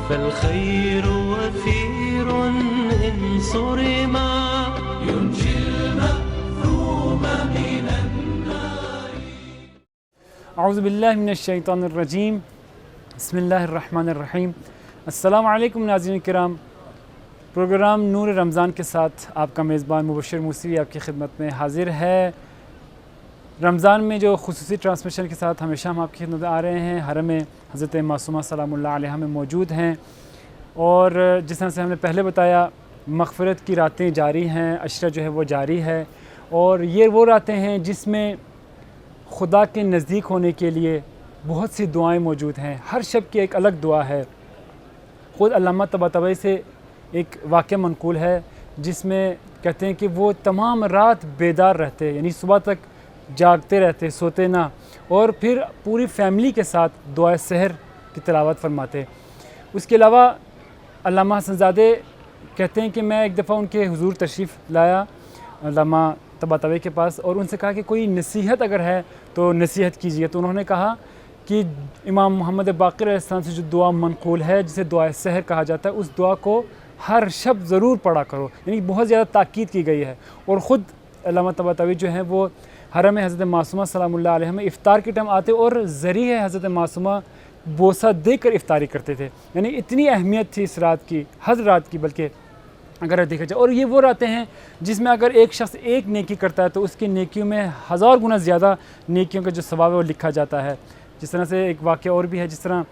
فالخير وفير إن صرما ينجي المأثوم من النار. اعوذ باللہ من الشیطان الرجیم. بسم اللہ الرحمن الرحیم. السلام علیکم ناظرین کرام. پروگرام نور رمضان کے ساتھ آپ کا میزبان مبشر موسوی آپ کی خدمت میں حاضر ہے. رمضان میں جو خصوصی ٹرانسمیشن کے ساتھ ہمیشہ ہم آپ کی خدمت میں آ رہے ہیں. حرم حضرت معصومہ سلام اللہ علیہا میں موجود ہیں، اور جس طرح سے ہم نے پہلے بتایا مغفرت کی راتیں جاری ہیں، عشرہ جو ہے وہ جاری ہے، اور یہ وہ راتیں ہیں جس میں خدا کے نزدیک ہونے کے لیے بہت سی دعائیں موجود ہیں. ہر شب کی ایک الگ دعا ہے. خود علامہ طباطبائی سے ایک واقعہ منقول ہے جس میں کہتے ہیں کہ وہ تمام رات بیدار رہتے، یعنی صبح تک جاگتے رہتے، سوتے نہ، اور پھر پوری فیملی کے ساتھ دعائے سحر کی تلاوت فرماتے. اس کے علاوہ علامہ حسن زادے کہتے ہیں کہ میں ایک دفعہ ان کے حضور تشریف لایا علامہ طباطبائی کے پاس، اور ان سے کہا کہ کوئی نصیحت اگر ہے تو نصیحت کیجیے. تو انہوں نے کہا کہ امام محمد باقر علیہ السلام سے جو دعا منقول ہے جسے دعائے سحر کہا جاتا ہے، اس دعا کو ہر شب ضرور پڑھا کرو. یعنی بہت زیادہ تاکید کی گئی ہے. اور خود علامہ طباطبائی جو ہیں وہ حرم حضرت معصومہ سلام اللہ علیہ میں افطار کے ٹائم آتے اور ذریعہ حضرت معصومہ بوسہ دے کر افطاری کرتے تھے. یعنی اتنی اہمیت تھی اس رات کی، ہر رات کی بلکہ اگر دیکھا جائے. اور یہ وہ راتیں ہیں جس میں اگر ایک شخص ایک نیکی کرتا ہے تو اس کی نیکیوں میں 1000 گنا زیادہ نیکیوں کا جو ثواب ہے وہ لکھا جاتا ہے. جس طرح سے ایک واقعہ اور بھی ہے، جس طرح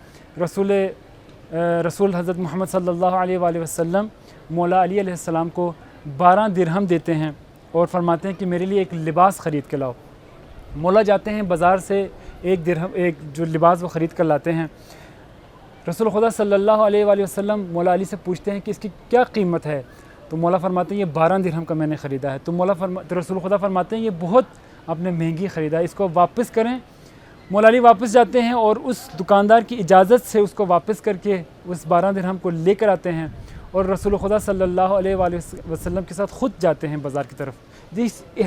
رسول حضرت محمد صلی اللہ علیہ وآلہ وسلم مولا علی علیہ السلام کو 12 درہم دیتے ہیں اور فرماتے ہیں کہ میرے لیے ایک لباس خرید کے لاؤ. مولا جاتے ہیں بازار سے ایک درہم ایک جو لباس وہ خرید کر لاتے ہیں. رسول خدا صلی اللہ علیہ وآلہ وسلم مولا علی سے پوچھتے ہیں کہ اس کی کیا قیمت ہے؟ تو مولا فرماتے ہیں یہ 12 درہم کا میں نے خریدا ہے. تو رسول خدا فرماتے ہیں یہ بہت آپ نے مہنگی خریدا ہے، اس کو واپس کریں. مولا علی واپس جاتے ہیں اور اس دکاندار کی اجازت سے اس کو واپس کر کے اس 12 درہم کو لے کر آتے ہیں، اور رسول خدا صلی اللہ علیہ وآلہ وسلم کے ساتھ خود جاتے ہیں بازار کی طرف.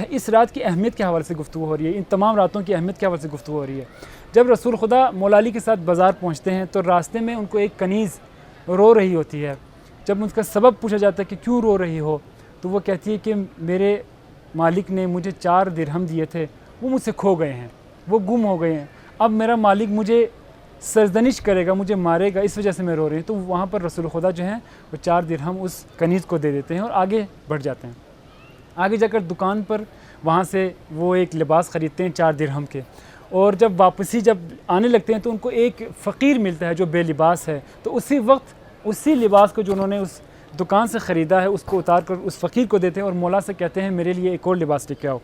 اس رات کی اہمیت کے حوالے سے گفتگو ہو رہی ہے، ان تمام راتوں کی اہمیت کے حوالے سے گفتگو ہو رہی ہے. جب رسول خدا مولا علی کے ساتھ بازار پہنچتے ہیں تو راستے میں ان کو ایک کنیز رو رہی ہوتی ہے. جب ان کا سبب پوچھا جاتا ہے کہ کیوں رو رہی ہو، تو وہ کہتی ہے کہ میرے مالک نے مجھے 4 درہم دیے تھے، وہ مجھ سے کھو گئے ہیں، وہ گم ہو گئے ہیں. اب میرا مالک مجھے سرزنش کرے گا، مجھے مارے گا، اس وجہ سے میں رو رہی ہوں. تو وہاں پر رسول خدا جو ہیں وہ 4 درہم اس کنیز کو دے دیتے ہیں اور آگے بڑھ جاتے ہیں. آگے جا کر دکان پر وہاں سے وہ ایک لباس خریدتے ہیں 4 درہم کے، اور جب واپسی جب آنے لگتے ہیں تو ان کو ایک فقیر ملتا ہے جو بے لباس ہے. تو اسی وقت اسی لباس کو جو انہوں نے اس دکان سے خریدا ہے اس کو اتار کر اس فقیر کو دیتے ہیں اور مولا سے کہتے ہیں میرے لیے ایک اور لباس لے کے آؤ.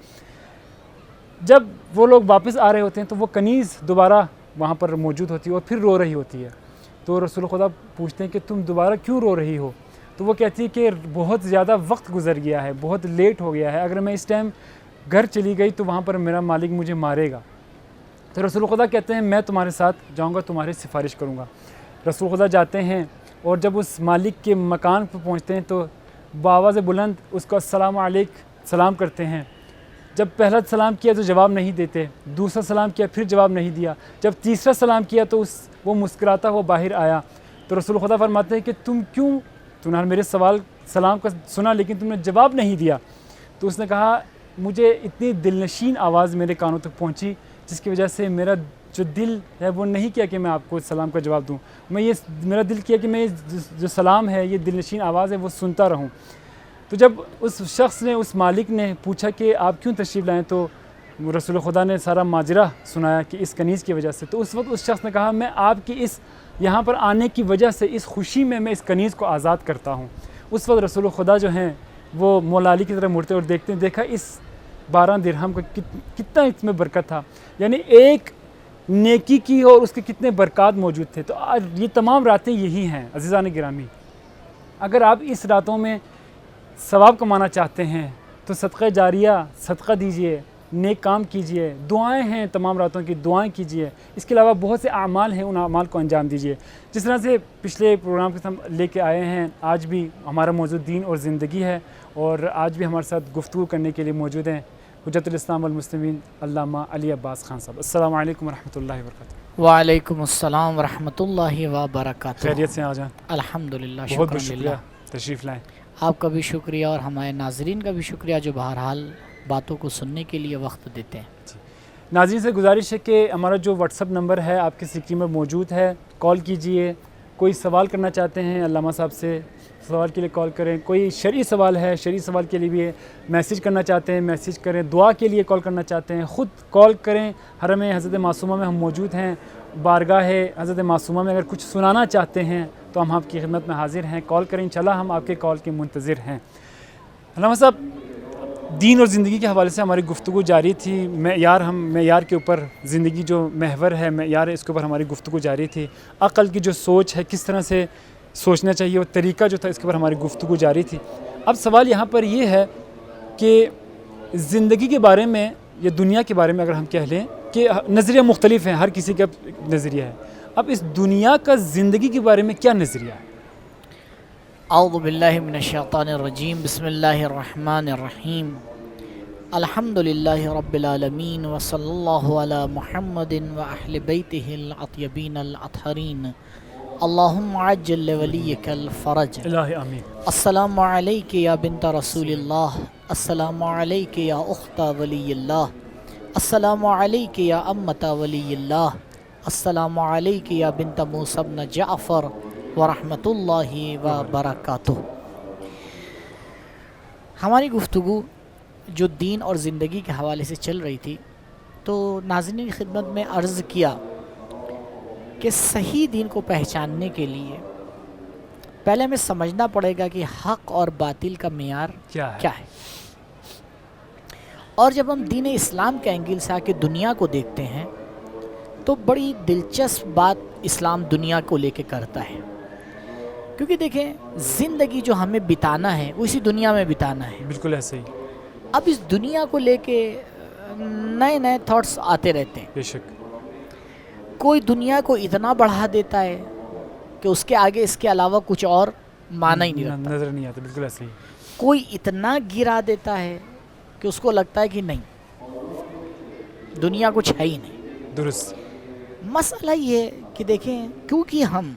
جب وہ لوگ واپس آ رہے ہوتے ہیں تو وہ کنیز دوبارہ وہاں پر موجود ہوتی ہے اور پھر رو رہی ہوتی ہے. تو رسول خدا پوچھتے ہیں کہ تم دوبارہ کیوں رو رہی ہو؟ تو وہ کہتی ہے کہ بہت زیادہ وقت گزر گیا ہے، بہت لیٹ ہو گیا ہے، اگر میں اس ٹائم گھر چلی گئی تو وہاں پر میرا مالک مجھے مارے گا. تو رسول خدا کہتے ہیں میں تمہارے ساتھ جاؤں گا، تمہاری سفارش کروں گا. رسول خدا جاتے ہیں اور جب اس مالک کے مکان پر پہنچتے ہیں تو بآواز بلند اس کو السلام علیکم سلام کرتے ہیں. جب پہلا سلام کیا تو جواب نہیں دیتے، دوسرا سلام کیا پھر جواب نہیں دیا، جب تیسرا سلام کیا تو وہ مسکراتا ہوا باہر آیا. تو رسول خدا فرماتے ہیں کہ تم نے میرے سلام کا سنا لیکن تم نے جواب نہیں دیا. تو اس نے کہا مجھے اتنی دلنشین آواز میرے کانوں تک پہنچی جس کی وجہ سے میرا جو دل ہے وہ نہیں کیا کہ میں آپ کو سلام کا جواب دوں، میرا دل کیا کہ میں جو سلام ہے یہ دلنشین آواز ہے وہ سنتا رہوں. تو جب اس شخص نے اس مالک نے پوچھا کہ آپ کیوں تشریف لائیں تو رسول خدا نے سارا ماجرا سنایا کہ اس کنیز کی وجہ سے. تو اس وقت اس شخص نے کہا میں آپ کی اس یہاں پر آنے کی وجہ سے اس خوشی میں اس کنیز کو آزاد کرتا ہوں. اس وقت رسول خدا جو ہیں وہ مولا علی کی طرف مڑتے اور دیکھتے ہیں، دیکھا اس 12 درہم کا کتنا اس میں برکت تھا، یعنی ایک نیکی کی اور اس کے کتنے برکات موجود تھے. تو آج یہ تمام راتیں یہی ہیں عزیزان گرامی. اگر آپ اس راتوں میں ثواب کمانا چاہتے ہیں تو صدقہ جاریہ صدقہ دیجئے، نیک کام کیجئے، دعائیں ہیں تمام راتوں کی دعائیں کیجئے. اس کے علاوہ بہت سے اعمال ہیں، ان اعمال کو انجام دیجئے. جس طرح سے پچھلے پروگرام کے ہم لے کے آئے ہیں، آج بھی ہمارا موضوع دین اور زندگی ہے، اور آج بھی ہمارے ساتھ گفتگو کرنے کے لیے موجود ہیں حجت الاسلام والمسلمین علامہ علی عباس خان صاحب. السلام علیکم ورحمۃ اللہ وبرکاتہ. وعلیکم السلام ورحمۃ اللہ وبرکاتہ. خیریت سے آ جان؟ الحمدللہ. بہت بہت شکریہ تشریف لائیں. آپ کا بھی شکریہ اور ہمارے ناظرین کا بھی شکریہ جو بہرحال باتوں کو سننے کے لیے وقت دیتے ہیں. ناظرین سے گزارش ہے کہ ہمارا جو واٹس اپ نمبر ہے آپ کی اسکرین میں موجود ہے, کال کیجئے. کوئی سوال کرنا چاہتے ہیں علامہ صاحب سے, سوال کے لیے کال کریں. کوئی شرعی سوال ہے, شرعی سوال کے لیے بھی میسیج کرنا چاہتے ہیں میسیج کریں. دعا کے لیے کال کرنا چاہتے ہیں خود کال کریں. حرم حضرت معصومہ میں ہم موجود ہیں, بارگاہ حضرت معصومہ میں. اگر کچھ سنانا چاہتے ہیں تو ہم آپ کی خدمت میں حاضر ہیں. کال کریں انشاءاللہ, ہم آپ کے کال کے منتظر ہیں. علامہ صاحب, دین اور زندگی کے حوالے سے ہماری گفتگو جاری تھی. معیار کے اوپر, زندگی جو محور ہے معیار ہے, اس کے اوپر ہماری گفتگو جاری تھی. عقل کی جو سوچ ہے, کس طرح سے سوچنا چاہیے, وہ طریقہ جو تھا, اس کے اوپر ہماری گفتگو جاری تھی. اب سوال یہاں پر یہ ہے کہ زندگی کے بارے میں یا دنیا کے بارے میں اگر ہم کہہ لیں کہ نظریہ مختلف ہیں, ہر کسی کا نظریہ ہے. اب اس دنیا کا زندگی کے بارے میں کیا نظریہ ہے؟ اعوذ باللہ من الشیطان الرجیم. بسم اللہ الرحمن الرحیم. الحمدللہ رب العالمین وصلی اللہ علی محمد واہل بیتہ الاطیبین الاطہرین. اللہم عجل لولیک الفرج. الہ آمین. السلام علیک یا بنت رسول اللہ. السلام علیک یا اخت ولی اللہ. السلام علیک یا امت ولی اللہ. السلام علیک یا بنت موسیٰ بن جعفر ورحمۃ اللہ وبرکاتہ. ہماری گفتگو جو دین اور زندگی کے حوالے سے چل رہی تھی, تو ناظرین کی خدمت میں عرض کیا کہ صحیح دین کو پہچاننے کے لیے پہلے ہمیں سمجھنا پڑے گا کہ حق اور باطل کا معیار کیا ہے. اور جب ہم دین اسلام کے اینگل سے آ کے دنیا کو دیکھتے ہیں تو بڑی دلچسپ بات اسلام دنیا کو لے کے کرتا ہے. کیونکہ دیکھیں, زندگی جو ہمیں بتانا ہے وہ اسی دنیا میں بتانا ہے. بالکل ایسے ہی. اب اس دنیا کو لے کے نئے نئے تھاٹس آتے رہتے ہیں. بے شک. کوئی دنیا کو اتنا بڑھا دیتا ہے کہ اس کے آگے اس کے علاوہ کچھ اور معنی ہی نہیں رکھتا, نظر نہیں آتا. بالکل ایسے ہی. کوئی اتنا گرا دیتا ہے کہ اس کو لگتا ہے کہ نہیں, دنیا کچھ ہے ہی نہیں. درست. مسئلہ یہ ہے کہ دیکھیں, کیونکہ ہم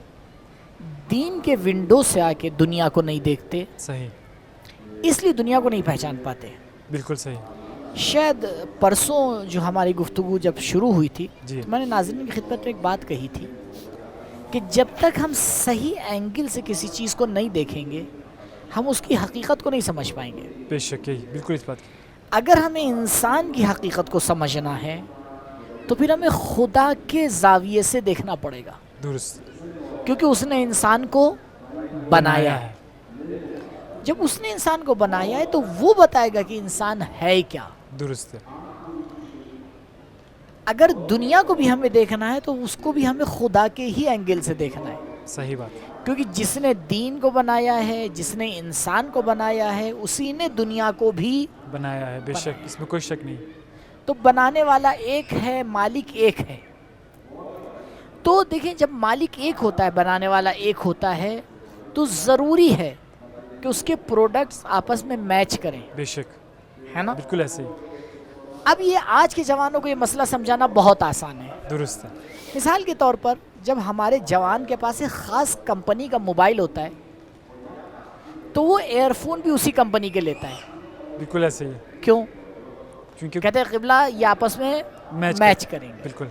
دین کے ونڈو سے آ کے دنیا کو نہیں دیکھتے, صحیح, اس لیے دنیا کو نہیں پہچان پاتے. بالکل صحیح. شاید پرسوں جو ہماری گفتگو جب شروع ہوئی تھی, جی, میں نے ناظرین کی خدمت میں ایک بات کہی تھی کہ جب تک ہم صحیح اینگل سے کسی چیز کو نہیں دیکھیں گے ہم اس کی حقیقت کو نہیں سمجھ پائیں گے. بے شک, یہی بالکل اس بات کی. اگر ہمیں انسان کی حقیقت کو سمجھنا ہے تو پھر ہمیں خدا کے زاویے سے دیکھنا پڑے گا. درست. کیونکہ اس نے انسان کو بنایا ہے. جب اس نے انسان کو بنایا ہے تو وہ بتائے گا کہ انسان ہے کیا. درست ہے. اگر دنیا کو بھی ہمیں دیکھنا ہے تو اس کو بھی ہمیں خدا کے ہی اینگل سے دیکھنا ہے. صحیح بات. کیونکہ جس نے دین کو بنایا ہے, جس نے انسان کو بنایا ہے, اسی نے دنیا کو بھی بنایا ہے. بے شک, اس میں کوئی شک نہیں. تو بنانے والا ایک ہے, مالک ایک ہے. تو دیکھیں, جب مالک ایک ہوتا ہے, بنانے والا ایک ہوتا ہے, تو ضروری ہے کہ اس کے پروڈکٹس آپس میں میچ کریں. بے شک, ہے نا. بالکل ایسے ہی. اب یہ آج کے جوانوں کو یہ مسئلہ سمجھانا بہت آسان ہے. درست ہے. مثال کے طور پر جب ہمارے جوان کے پاس ایک خاص کمپنی کا موبائل ہوتا ہے تو وہ ایئر فون بھی اسی کمپنی کے لیتا ہے. بالکل ایسے ہی. کیوں؟ کیونکہ کہتے ہیں قبلہ یہ آپس میں میچ کریں گے. بالکل.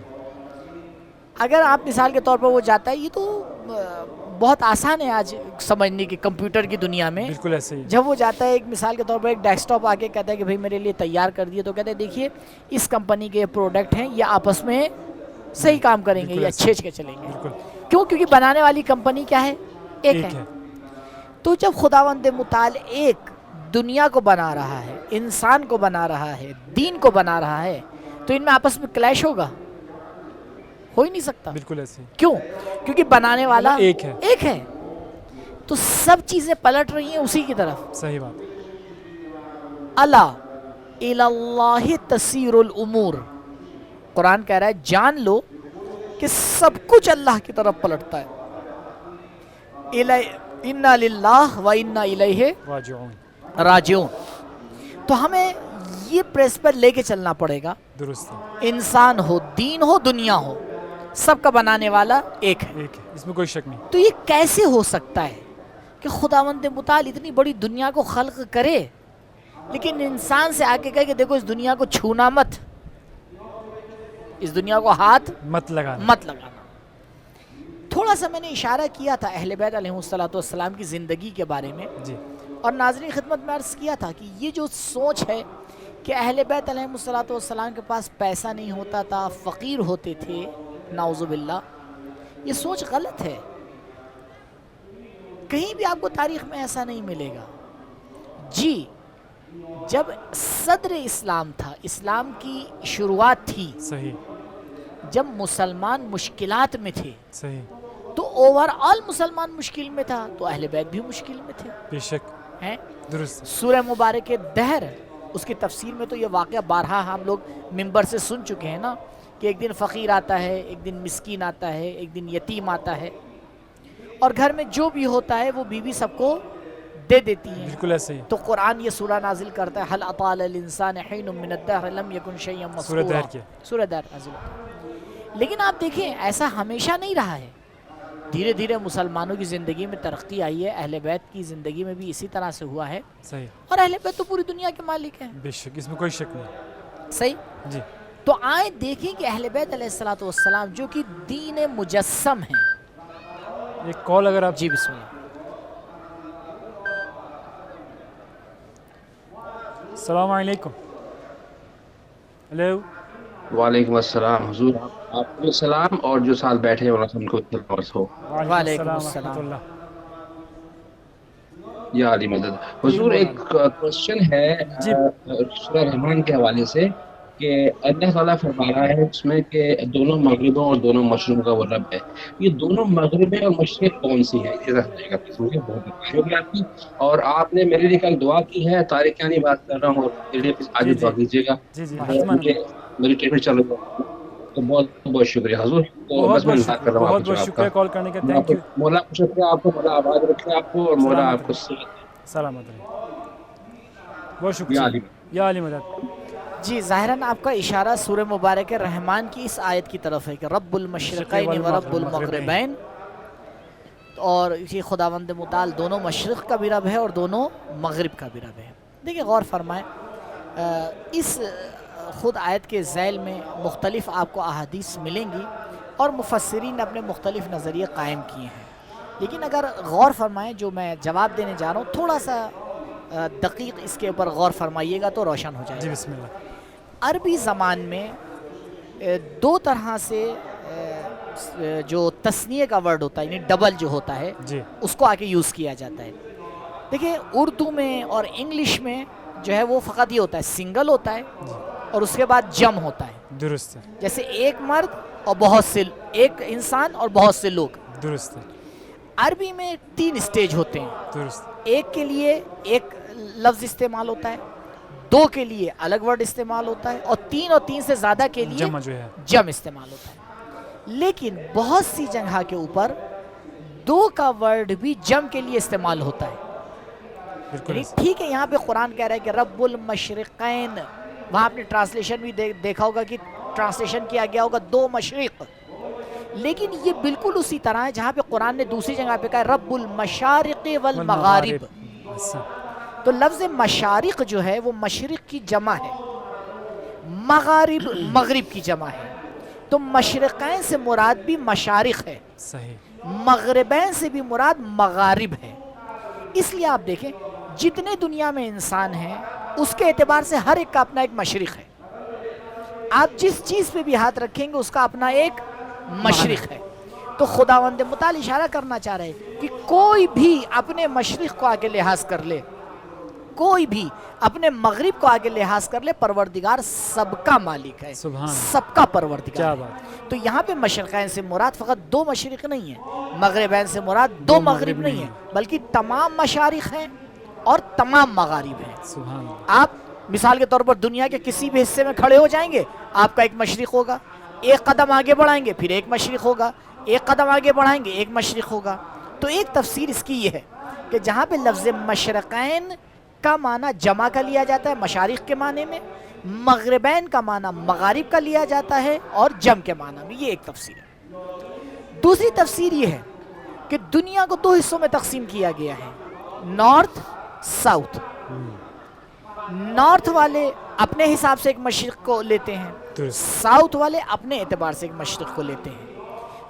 اگر آپ مثال کے طور پر وہ جاتا ہے, یہ تو بہت آسان ہے آج سمجھنے کی کمپیوٹر کی دنیا میں. بالکل ایسے ہی. جب وہ جاتا ہے, ایک مثال کے طور پر ایک ڈیسک ٹاپ آ کے کہتا ہے کہ بھائی میرے لیے تیار کر دیے, تو کہتے ہیں دیکھیے اس کمپنی کے پروڈکٹ ہیں, یہ آپس میں صحیح کام کریں گے, یہ اچھے کے چلیں گے. بالکل. کیوں؟ کیونکہ بنانے والی کمپنی کیا ہے؟ ایک ہے. تو جب خداوند متعال ایک دنیا کو بنا رہا ہے, انسان کو بنا رہا ہے, دین کو بنا رہا ہے, تو ان میں آپس میں کلیش ہوگا؟ ہو ہی نہیں سکتا. بالکل ایسے. کیوں؟ کیونکہ بنانے والا ایک ہے. تو سب چیزیں پلٹ رہی ہیں اسی کی طرف. صحیح بات. الا الی اللہ تسیر الامور. قرآن کہہ رہا ہے جان لو کہ سب کچھ اللہ کی طرف پلٹتا ہے. انا للہ و انا الیہ راجعون. راجعون. تو ہمیں یہ پریس پر لے کے چلنا پڑے گا. درست ہے. انسان ہو، دین ہو، دنیا ہو، سب کا بنانے والا ایک ہے. ایک ہے، اس میں کوئی شک نہیں. تو یہ کیسے ہو سکتا ہے کہ خداوند متعال اتنی بڑی دنیا کو خلق کرے لیکن انسان سے آ کے کہے کہ دیکھو اس دنیا کو چھونا مت، اس دنیا کو ہاتھ مت لگانا. مت لگانا. تھوڑا سا میں نے اشارہ کیا تھا اہل بیت علیہ السلام کی زندگی کے بارے میں، جی اور ناظرین خدمت میں عرض کیا تھا کہ یہ جو سوچ ہے کہ اہل بیت علیہ السلام کے پاس پیسہ نہیں ہوتا تھا، فقیر ہوتے تھے، نعوذ باللہ، یہ سوچ غلط ہے. کہیں بھی آپ کو تاریخ میں ایسا نہیں ملے گا. جی جب صدر اسلام تھا، اسلام کی شروعات تھی، صحیح جب مسلمان مشکلات میں تھے صحیح تو اوور آل مسلمان مشکل میں تھا تو اہل بیت بھی مشکل میں تھے بے شک ہیں. درست. سورہ مبارک دہر، اس کی تفسیر میں تو یہ واقعہ بارہا ہم لوگ ممبر سے سن چکے ہیں نا کہ ایک دن فقیر آتا ہے، ایک دن مسکین آتا ہے، ایک دن یتیم آتا ہے، اور گھر میں جو بھی ہوتا ہے وہ بیوی سب کو دے دیتی ہیں. بالکل ایسے ہی. تو قرآن یہ سورہ نازل کرتا ہے، هل أطى على الإنسان حين من الدهر لم يكن شيئا سورہ مذكورا. دہر کیا. سورہ دہر نازل ہوتا ہے. لیکن آپ دیکھیں ایسا ہمیشہ نہیں رہا ہے. دھیرے دھیرے مسلمانوں کی زندگی میں ترقی آئی ہے، اہل بیت کی زندگی میں بھی اسی طرح سے ہوا ہے، صحیح. اور اہل بیت تو پوری دنیا کے مالک ہیں. بے شک اس میں کوئی شک نہیں. صحیح. جی تو آئیں دیکھیں کہ اہل بیت علیہ السلام جو کہ دین مجسم ہیں. ایک کال اگر آپ. جی بسم اللہ. السلام علیکم. ہیلو. وعلیکم السلام حضور. آپ کو السلام، اور جو ساتھ بیٹھے ہیں ان کو سلامت ہو. وعلیکم السلام السلام. ورحمۃ اللہ. یا علی مدد. حضور ایک کوشچن ہے جی. سورہ رحمان کے حوالے سے کہ اللہ تعالیٰ فرما رہا ہے اس میں کہ دونوں مغربوں اور دونوں مشرقوں کا وہ رب ہے. یہ دونوں مغربیں اور مشرق کون سی ہیں؟ یہ رہے گا مجھے بہت خوشی ہوگی آپ کی. اور آپ نے میرے لیے کل دعا کی ہے، طارق یعنی بات کر رہا ہوں، اور میرے لیے آج دعا کیجیے گا. جی جی میری ٹریٹمنٹ چل رہی ہے تو بہت بہت شکریہ حضور. تو بس میں انتظار کر رہا ہوں. بہت بہت شکریہ کال کرنے کا. Thank you. مولا کو شکریہ آپ کو، مولا آباد رکھے آپ کو، اور مولا آپ کو سلامت رہے. بہت شکریہ. یا علی مدد. جی ظاہراً آپ کا اشارہ سورہ مبارک رحمان کی اس آیت کی طرف ہے کہ رب المشرقین و رب المغربین، اور یہ خداوند متعال دونوں مشرق کا بھی رب ہے اور دونوں مغرب کا بھی رب ہے. دیکھیں غور فرمائیں، اس خود آیت کے ذیل میں مختلف آپ کو احادیث ملیں گی اور مفسرین نے اپنے مختلف نظریے قائم کیے ہیں. لیکن اگر غور فرمائیں جو میں جواب دینے جا رہا ہوں تھوڑا سا دقیق اس کے اوپر غور فرمائیے گا تو روشن ہو جائے گا. جی بسم اللہ. عربی زبان میں دو طرح سے جو تثنیہ کا ورڈ ہوتا ہے یعنی ڈبل جو ہوتا ہے جی اس کو آ کے یوز کیا جاتا ہے. دیکھیں اردو میں اور انگلش میں جو ہے وہ فقط یہ ہوتا ہے سنگل ہوتا ہے اور اس کے بعد جم ہوتا ہے. درست ہے. جیسے ایک مرد اور بہت سے، ایک انسان اور بہت سے لوگ. درست ہے. عربی میں 3 اسٹیج ہوتے ہیں. درست. ایک کے لیے ایک لفظ استعمال ہوتا ہے، 2 کے لیے الگ ورڈ استعمال ہوتا ہے، اور 3 اور 3 سے زیادہ کے لیے جمع جو ہے جم استعمال ہوتا ہے. لیکن بہت سی جگہ کے اوپر 2 کا ورڈ بھی جم کے لیے استعمال ہوتا ہے. بالکل. ٹھیک ہے یہاں پہ قرآن کہہ رہا ہے کہ رب المشرقین، وہاں آپ نے ٹرانسلیشن بھی دیکھا ہوگا کہ ٹرانسلیشن کیا گیا ہوگا 2 مشرق، لیکن یہ بالکل اسی طرح ہے جہاں پہ قرآن نے دوسری جگہ پہ کہا رب المشارق والمغارب. تو لفظ مشارق جو ہے وہ مشرق کی جمع ہے، مغارب مغرب کی جمع ہے. تو مشرقین سے مراد بھی مشارق ہے، صحیح. مغربین سے بھی مراد مغارب ہے. اس لیے آپ دیکھیں جتنے دنیا میں انسان ہیں اس کے اعتبار سے ہر ایک کا اپنا ایک مشرق ہے. آپ جس چیز پہ بھی ہاتھ رکھیں گے اس کا اپنا ایک مشرق ہے. تو خداوند متعال اشارہ کرنا چاہ رہے ہیں کہ کوئی بھی اپنے مشرق کو آگے لحاظ کر لے، کوئی بھی اپنے مغرب کو آگے لحاظ کر لے، پروردگار سب کا مالک ہے، سب کا پروردگار ہے. تو یہاں پہ مشرقین سے مراد فقط 2 مشرق نہیں ہے، مغربین سے مراد 2 مغرب نہیں ہے، بلکہ تمام مشارق ہیں اور تمام مغارب ہیں. آپ مثال کے طور پر دنیا کے کسی بھی حصے میں کھڑے ہو جائیں گے آپ کا ایک مشرق ہوگا، ایک قدم آگے بڑھائیں گے پھر ایک مشرق ہوگا، ایک قدم آگے بڑھائیں گے ایک مشرق ہوگا. تو ایک تفسیر اس کی یہ ہے کہ جہاں پہ لفظ مشرقین کا معنی جمع کا لیا جاتا ہے مشارق کے معنی میں، مغربین کا معنی مغارب کا لیا جاتا ہے اور جم کے معنی میں. یہ ایک تفسیر ہے. دوسری تفسیر یہ ہے کہ دنیا کو دو حصوں میں تقسیم کیا گیا ہے، نارتھ ساؤتھ. نارتھ والے اپنے حساب سے ایک مشرق کو لیتے ہیں، ساؤتھ والے اپنے اعتبار سے ایک مشرق کو لیتے ہیں.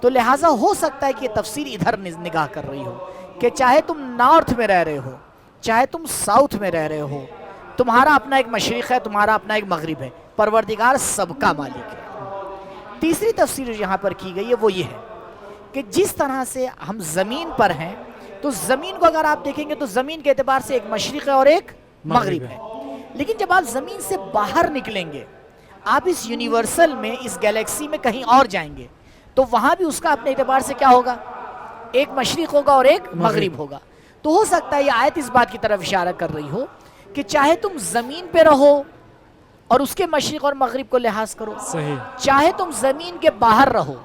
تو لہٰذا ہو سکتا ہے کہ یہ تفسیر ادھر نگاہ کر رہی ہو کہ چاہے تم نارتھ میں رہ رہے ہو، چاہے تم ساؤتھ میں رہ رہے ہو، تمہارا اپنا ایک مشرق ہے، تمہارا اپنا ایک مغرب ہے، پروردگار سب کا مالک ہے. تیسری تفسیر جو یہاں پر کی گئی ہے وہ یہ ہے کہ جس طرح سے ہم زمین پر ہیں تو زمین کو اگر آپ دیکھیں گے تو زمین کے اعتبار سے ایک مشرق ہے اور ایک مغرب ہے. لیکن جب آپ زمین سے باہر نکلیں گے، آپ اس یونیورسل میں، اس گیلیکسی میں کہیں اور جائیں گے تو وہاں بھی اس کا اپنے اعتبار سے کیا ہوگا، ایک مشرق ہوگا اور ایک مغرب ہوگا. تو ہو سکتا ہے یہ آیت اس بات کی طرف اشارہ کر رہی ہو کہ چاہے تم زمین پہ رہو اور اس کے مشرق اور مغرب کو لحاظ کرو، صحیح، چاہے تم زمین کے باہر رہو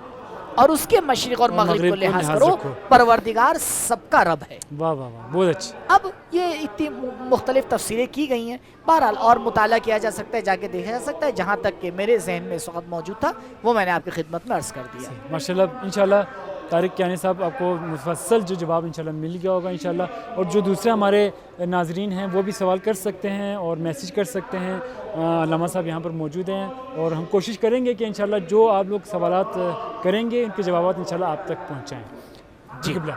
اور اس کے مشرق اور مغرب کو لحاظ کرو، پروردگار سب کا رب ہے. واہ واہ واہ، بہت اچھا. اب یہ اتنی مختلف تفسیریں کی گئی ہیں، بہرحال اور مطالعہ کیا جا سکتا ہے، جا کے دیکھا جا سکتا ہے. جہاں تک کہ میرے ذہن میں اس وقت موجود تھا وہ میں نے آپ کی خدمت میں عرض کر دیا. ماشاءاللہ، انشاءاللہ طارق کیانی صاحب آپ کو مفصل جو جواب انشاءاللہ مل گیا ہوگا انشاءاللہ. اور جو دوسرے ہمارے ناظرین ہیں وہ بھی سوال کر سکتے ہیں اور میسیج کر سکتے ہیں. علامہ صاحب یہاں پر موجود ہیں اور ہم کوشش کریں گے کہ انشاءاللہ جو آپ لوگ سوالات کریں گے ان کے جوابات انشاءاللہ آپ تک پہنچائیں. جی قبلہ.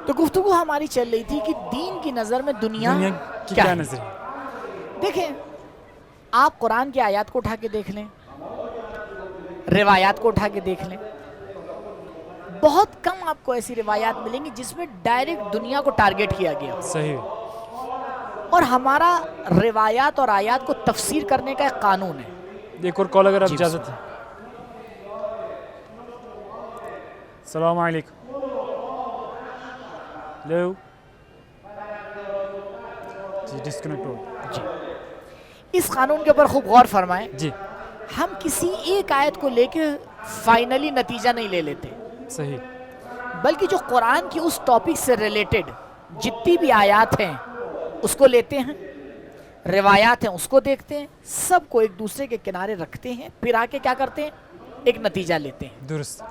تو گفتگو ہماری چل رہی تھی کہ دین کی نظر میں دنیا کی کیا نظر ہے. دیکھیں، آپ قرآن کی آیات کو اٹھا کے دیکھ لیں، روایات کو اٹھا کے دیکھ لیں، بہت کم آپ کو ایسی روایات ملیں گی جس میں ڈائریکٹ دنیا کو ٹارگٹ کیا گیا. صحیح. اور ہمارا روایات اور آیات کو تفسیر کرنے کا ایک قانون ہے. ایک اور کال اگر آپ اجازت ہے. السلام علیکم. ہیلو. جی ڈسکنیکٹ ہو. جی اس قانون کے اوپر خوب غور فرمائیں. جی ہم کسی ایک آیت کو لے کے فائنلی نتیجہ نہیں لے لیتے، صحیح، بلکہ جو قرآن کی اس ٹاپک سے ریلیٹڈ جتنی بھی آیات ہیں اس کو لیتے ہیں، روایات ہیں اس کو دیکھتے ہیں، سب کو ایک دوسرے کے کنارے رکھتے ہیں، پھر آ کے کیا کرتے ہیں، ایک نتیجہ لیتے ہیں. درست.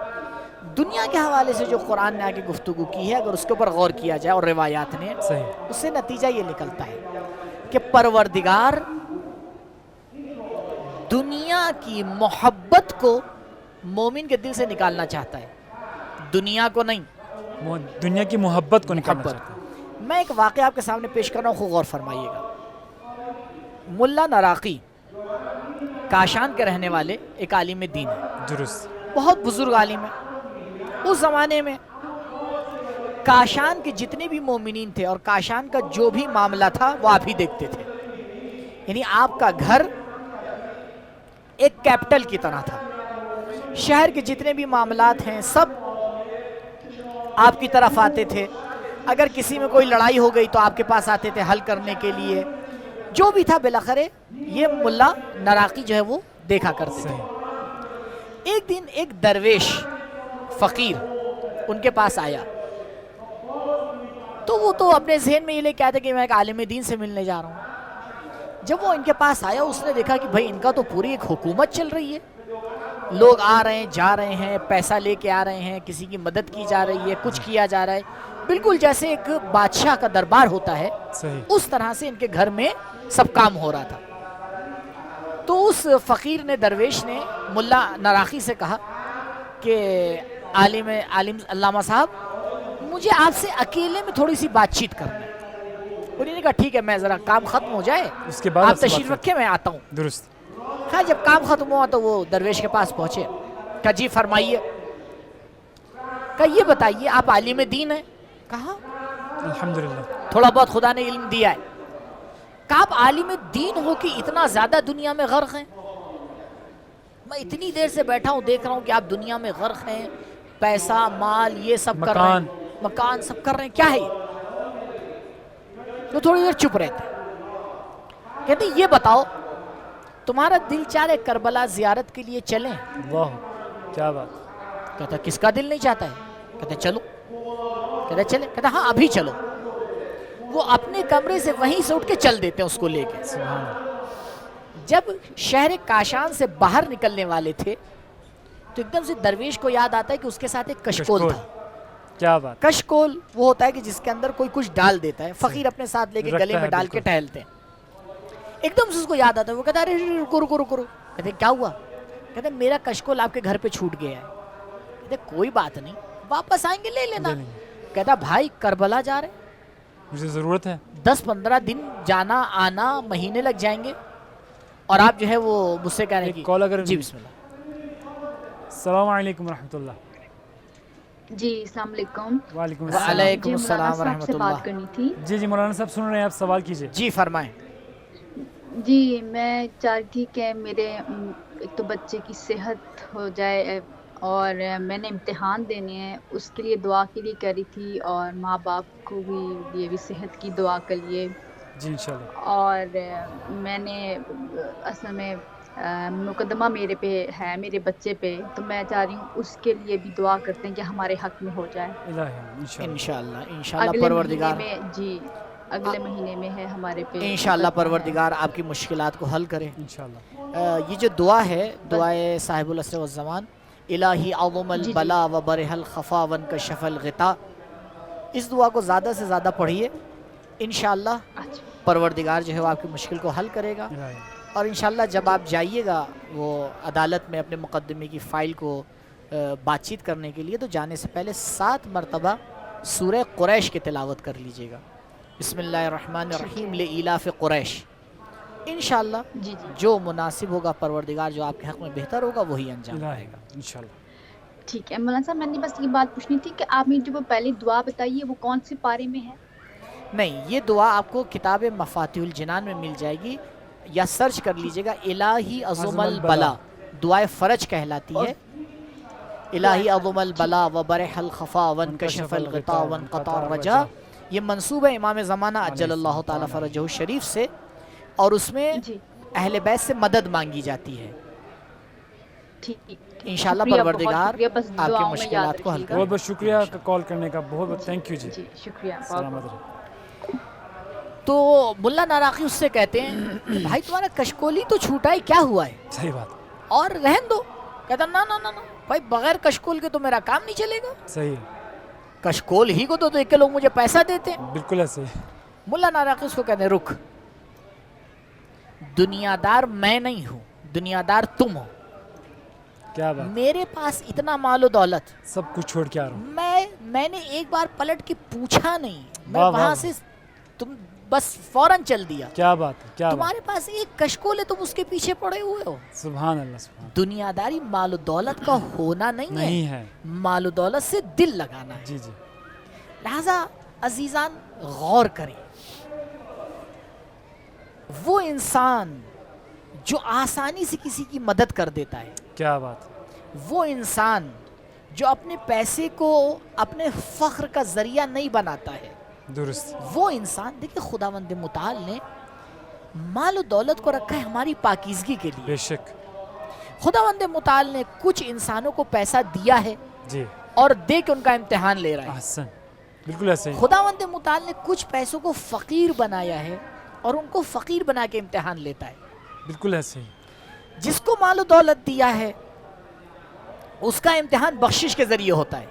دنیا کے حوالے سے جو قرآن نے آگے گفتگو کی ہے اگر اس کے اوپر غور کیا جائے اور روایات نے، صحیح، اس سے نتیجہ یہ نکلتا ہے کہ پروردگار دنیا کی محبت کو مومن کے دل سے نکالنا چاہتا ہے، دنیا کو نہیں، دنیا کی محبت کو نکالنا چاہتا ہے. میں ایک واقعہ آپ کے سامنے پیش کر رہا ہوں، خوب غور فرمائیے گا. ملا نراقی کاشان کے رہنے والے ایک عالم دین ہیں، درست، بہت بزرگ عالم ہے. اس زمانے میں کاشان کے جتنے بھی مومنین تھے اور کاشان کا جو بھی معاملہ تھا وہ آپ ہی دیکھتے تھے. یعنی آپ کا گھر ایک کیپٹل کی طرح تھا، شہر کے جتنے بھی معاملات ہیں سب آپ کی طرف آتے تھے. اگر کسی میں کوئی لڑائی ہو گئی تو آپ کے پاس آتے تھے حل کرنے کے لیے. جو بھی تھا بالاخره یہ ملا نراقی جو ہے وہ دیکھا کرتے تھے. ایک دن ایک درویش فقیر ان کے پاس آیا تو وہ تو اپنے ذہن میں یہ لے کے آیا تھا کہ میں ایک عالم دین سے ملنے جا رہا ہوں. جب وہ ان کے پاس آیا اس نے دیکھا کہ بھائی ان کا تو پوری ایک حکومت چل رہی ہے، لوگ آ رہے ہیں جا رہے ہیں، پیسہ لے کے آ رہے ہیں، کسی کی مدد کی جا رہی ہے، کچھ کیا جا رہا ہے، بالکل جیسے ایک بادشاہ کا دربار ہوتا ہے اس طرح سے ان کے گھر میں سب کام ہو رہا تھا. تو اس فقیر نے، درویش نے ملا نراقی سے کہا کہ عالم علامہ صاحب مجھے آپ سے اکیلے میں تھوڑی سی بات چیت کرنا ہے. انہوں نے کہا ٹھیک ہے، میں ذرا کام ختم ہو جائے اس کے بعد آپ تشریف رکھیں میں آتا ہوں. درست. ہاں جب کام ختم ہوا تو وہ درویش کے پاس پہنچے. کہا جی فرمائیے. کہا یہ بتائیے آپ عالم دین ہیں؟ کہا الحمدللہ تھوڑا بہت خدا نے علم دیا ہے. کہا آپ عالم دین ہو کہ اتنا زیادہ دنیا میں غرق ہیں؟ میں اتنی دیر سے بیٹھا ہوں دیکھ رہا ہوں کہ آپ دنیا میں غرق ہیں، پیسہ مال یہ سب کر رہے ہیں، مکان سب کر رہے ہیں، کیا ہے یہ؟ تو تھوڑی دیر چپ رہتے. کہتے یہ بتاؤ تمہارا دل چاہ رہے کربلا زیارت کے لیے چلیں؟ واہ کیا بات. کہتا کس کا دل نہیں چاہتا ہے؟ کہتے چلو. کہتا چلیں؟ کہتا ہاں ابھی چلو. وہ اپنے کمرے سے وہیں سے اٹھ کے چل دیتے ہیں اس کو لے کے. سبحان اللہ. جب شہر کاشان سے باہر نکلنے والے تھے تو ایک دم سے درویش کو یاد آتا ہے کہ اس کے ساتھ ایک کشکول تھا. کیا بات. کشکول وہ ہوتا ہے کہ جس کے اندر کوئی کچھ ڈال دیتا ہے, فقیر اپنے ساتھ لے کے رکھتا گلے میں ہے ڈال کے بالکل. ٹہلتے ہیں. ایک دم سے اس کو یاد آتا ہے, وہ کہتا ہے ارے رکو رکو رکو. کہتے کیا ہوا؟ کہتے میرا کشکول آپ کے گھر پہ چھوٹ گیا ہے. کہتے کوئی بات نہیں, واپس آئیں گے لے لینا. کہتا بھائی کربلا جا رہے, مجھے ضرورت ہے. 10-15 دن جانا آنا, مہینے لگ جائیں گے, اور آپ جو ہے وہ مجھ سے کہہ رہے ہیں کہ کال اگر. جی بسم اللہ. السلام علیکم ورحمۃ اللہ. جی السلام علیکم. وعلیکم السلام. وعلیکم جی السلام مولانا صاحب ورحمۃ سے اللہ. بات کرنی تھی. جی مولانا صاحب سن رہے ہیں, آپ سوال کیجیے. جی فرمائیں. جی میں چاہ رہی تھی کہ میرے ایک تو بچے کی صحت ہو جائے, اور میں نے امتحان دینے ہیں, اس کے لیے دعا کے لیے کہہ رہی تھی, اور ماں باپ کو بھی لیے بھی صحت کی دعا کے لیے. جی انشاءاللہ. اور میں نے اصل میں مقدمہ میرے پہ ہے, میرے بچے پہ, تو میں چاہ رہی ہوں اس کے لیے بھی دعا کرتے ہیں کہ ہمارے حق میں ہو جائے. الہی انشاءاللہ. انشاءاللہ انشاءاللہ اگلے پروردگار, مہینے میں, جی اگلے مہینے میں ہے ہمارے پہ. انشاءاللہ پروردگار آپ کی مشکلات کو حل کرے. انشاءاللہ. یہ جو دعا ہے, دعائے صاحب العصر والزمان, الہی عظم البلا و برح الخفا وانکشف الغطا, اس دعا کو زیادہ سے زیادہ پڑھیے. انشاءاللہ اچھا پروردگار جو ہے وہ آپ کی مشکل کو حل کرے گا. الہی. اور انشاءاللہ جب آپ جائیے گا وہ عدالت میں اپنے مقدمے کی فائل کو بات چیت کرنے کے لیے, تو جانے سے پہلے 7 مرتبہ سورہ قریش کی تلاوت کر لیجئے گا. بسم اللہ الرحمن الرحیم لإلاف قریش. انشاءاللہ جی جی جو مناسب ہوگا پروردگار, جو آپ کے حق میں بہتر ہوگا وہی انجام الہی دے گا. انشاءاللہ. ٹھیک ہے. مولانا صاحب میں نے بس یہ بات پوچھنی تھی کہ آپ نے جو وہ پہلی دعا بتائی ہے وہ کون سے پارے میں ہے؟ نہیں, یہ دعا آپ کو کتاب مفاتیح الجنان میں مل جائے گی, یا سرچ کر لیجئے گا. الہی عظم البلا دعائے فرج کہلاتی ہے. الہی عظم البلا و برح الخفا وانکشف الغطا وانقطع الرجا, یہ منسوب ہے امام زمانہ عجل اللہ تعالی فرجہ الشریف سے, اور اس میں جی اہل بیت سے مدد مانگی جاتی ہے. ٹھیک. انشاءاللہ شکریہ, پروردگار بہت شکریہ, بس آپ کی دعاؤں میں یاد مشکلات کو حل رکھیے گا. بہت بہت شکریہ کال کرنے کا, بہت بہت تھینک یو. جی جی شکریہ. سلامت رہے. تو ملا ناراقی اس سے کہتے ہیں کہ بھائی تمہارا کشکولی تو چھوٹا ہے, کیا ہوا ہے, صحیح بات. اور رہن دو. کہتا نا نا نا نا بھائی, بغیر کشکول کے تو میرا کام نہیں چلے گا. صحیح. کشکول ہی کو تو دیکھ کے لوگ مجھے پیسہ دیتے ہیں. بالکل ایسے. ملا ناراقی اس کو کہتے ہیں رک, دنیا دار میں نہیں ہوں, دنیا دار تم ہو. کیا بات. میرے پاس اتنا مال و دولت, سب کچھ چھوڑ کے آ رہا ہوں. میں نے ایک بار پلٹ کے پوچھا نہیں, میں واہ واہ وہاں واہ. سے تم بس فوراً چل دیا. کیا بات ہے, کیا بات. تمہارے پاس ایک کشکول ہے, تم اس کے پیچھے پڑے ہوئے ہو. سبحان اللہ. سبحان. دنیا داری مال و دولت کا ہونا نہیں ہے. مال و دولت سے دل لگانا ہے. جی جی. لہذا عزیزان غور کریں, وہ انسان جو آسانی سے کسی کی مدد کر دیتا ہے, کیا بات. وہ انسان جو اپنے پیسے کو اپنے فخر کا ذریعہ نہیں بناتا ہے, درست. وہ انسان, دیکھیں خداوند متعال نے مال و دولت کو رکھا ہے ہماری پاکیزگی کے لیے. بے شک. خداوند متعال نے کچھ انسانوں کو پیسہ دیا ہے جی. اور دے کے ان کا امتحان لے رہا ہے. احسن. بالکل ایسے ہی. خداوند متعال نے کچھ پیسوں کو فقیر بنایا ہے اور ان کو فقیر بنا کے امتحان لیتا ہے. بالکل ایسے ہی. جس کو مال و دولت دیا ہے اس کا امتحان بخشش کے ذریعے ہوتا ہے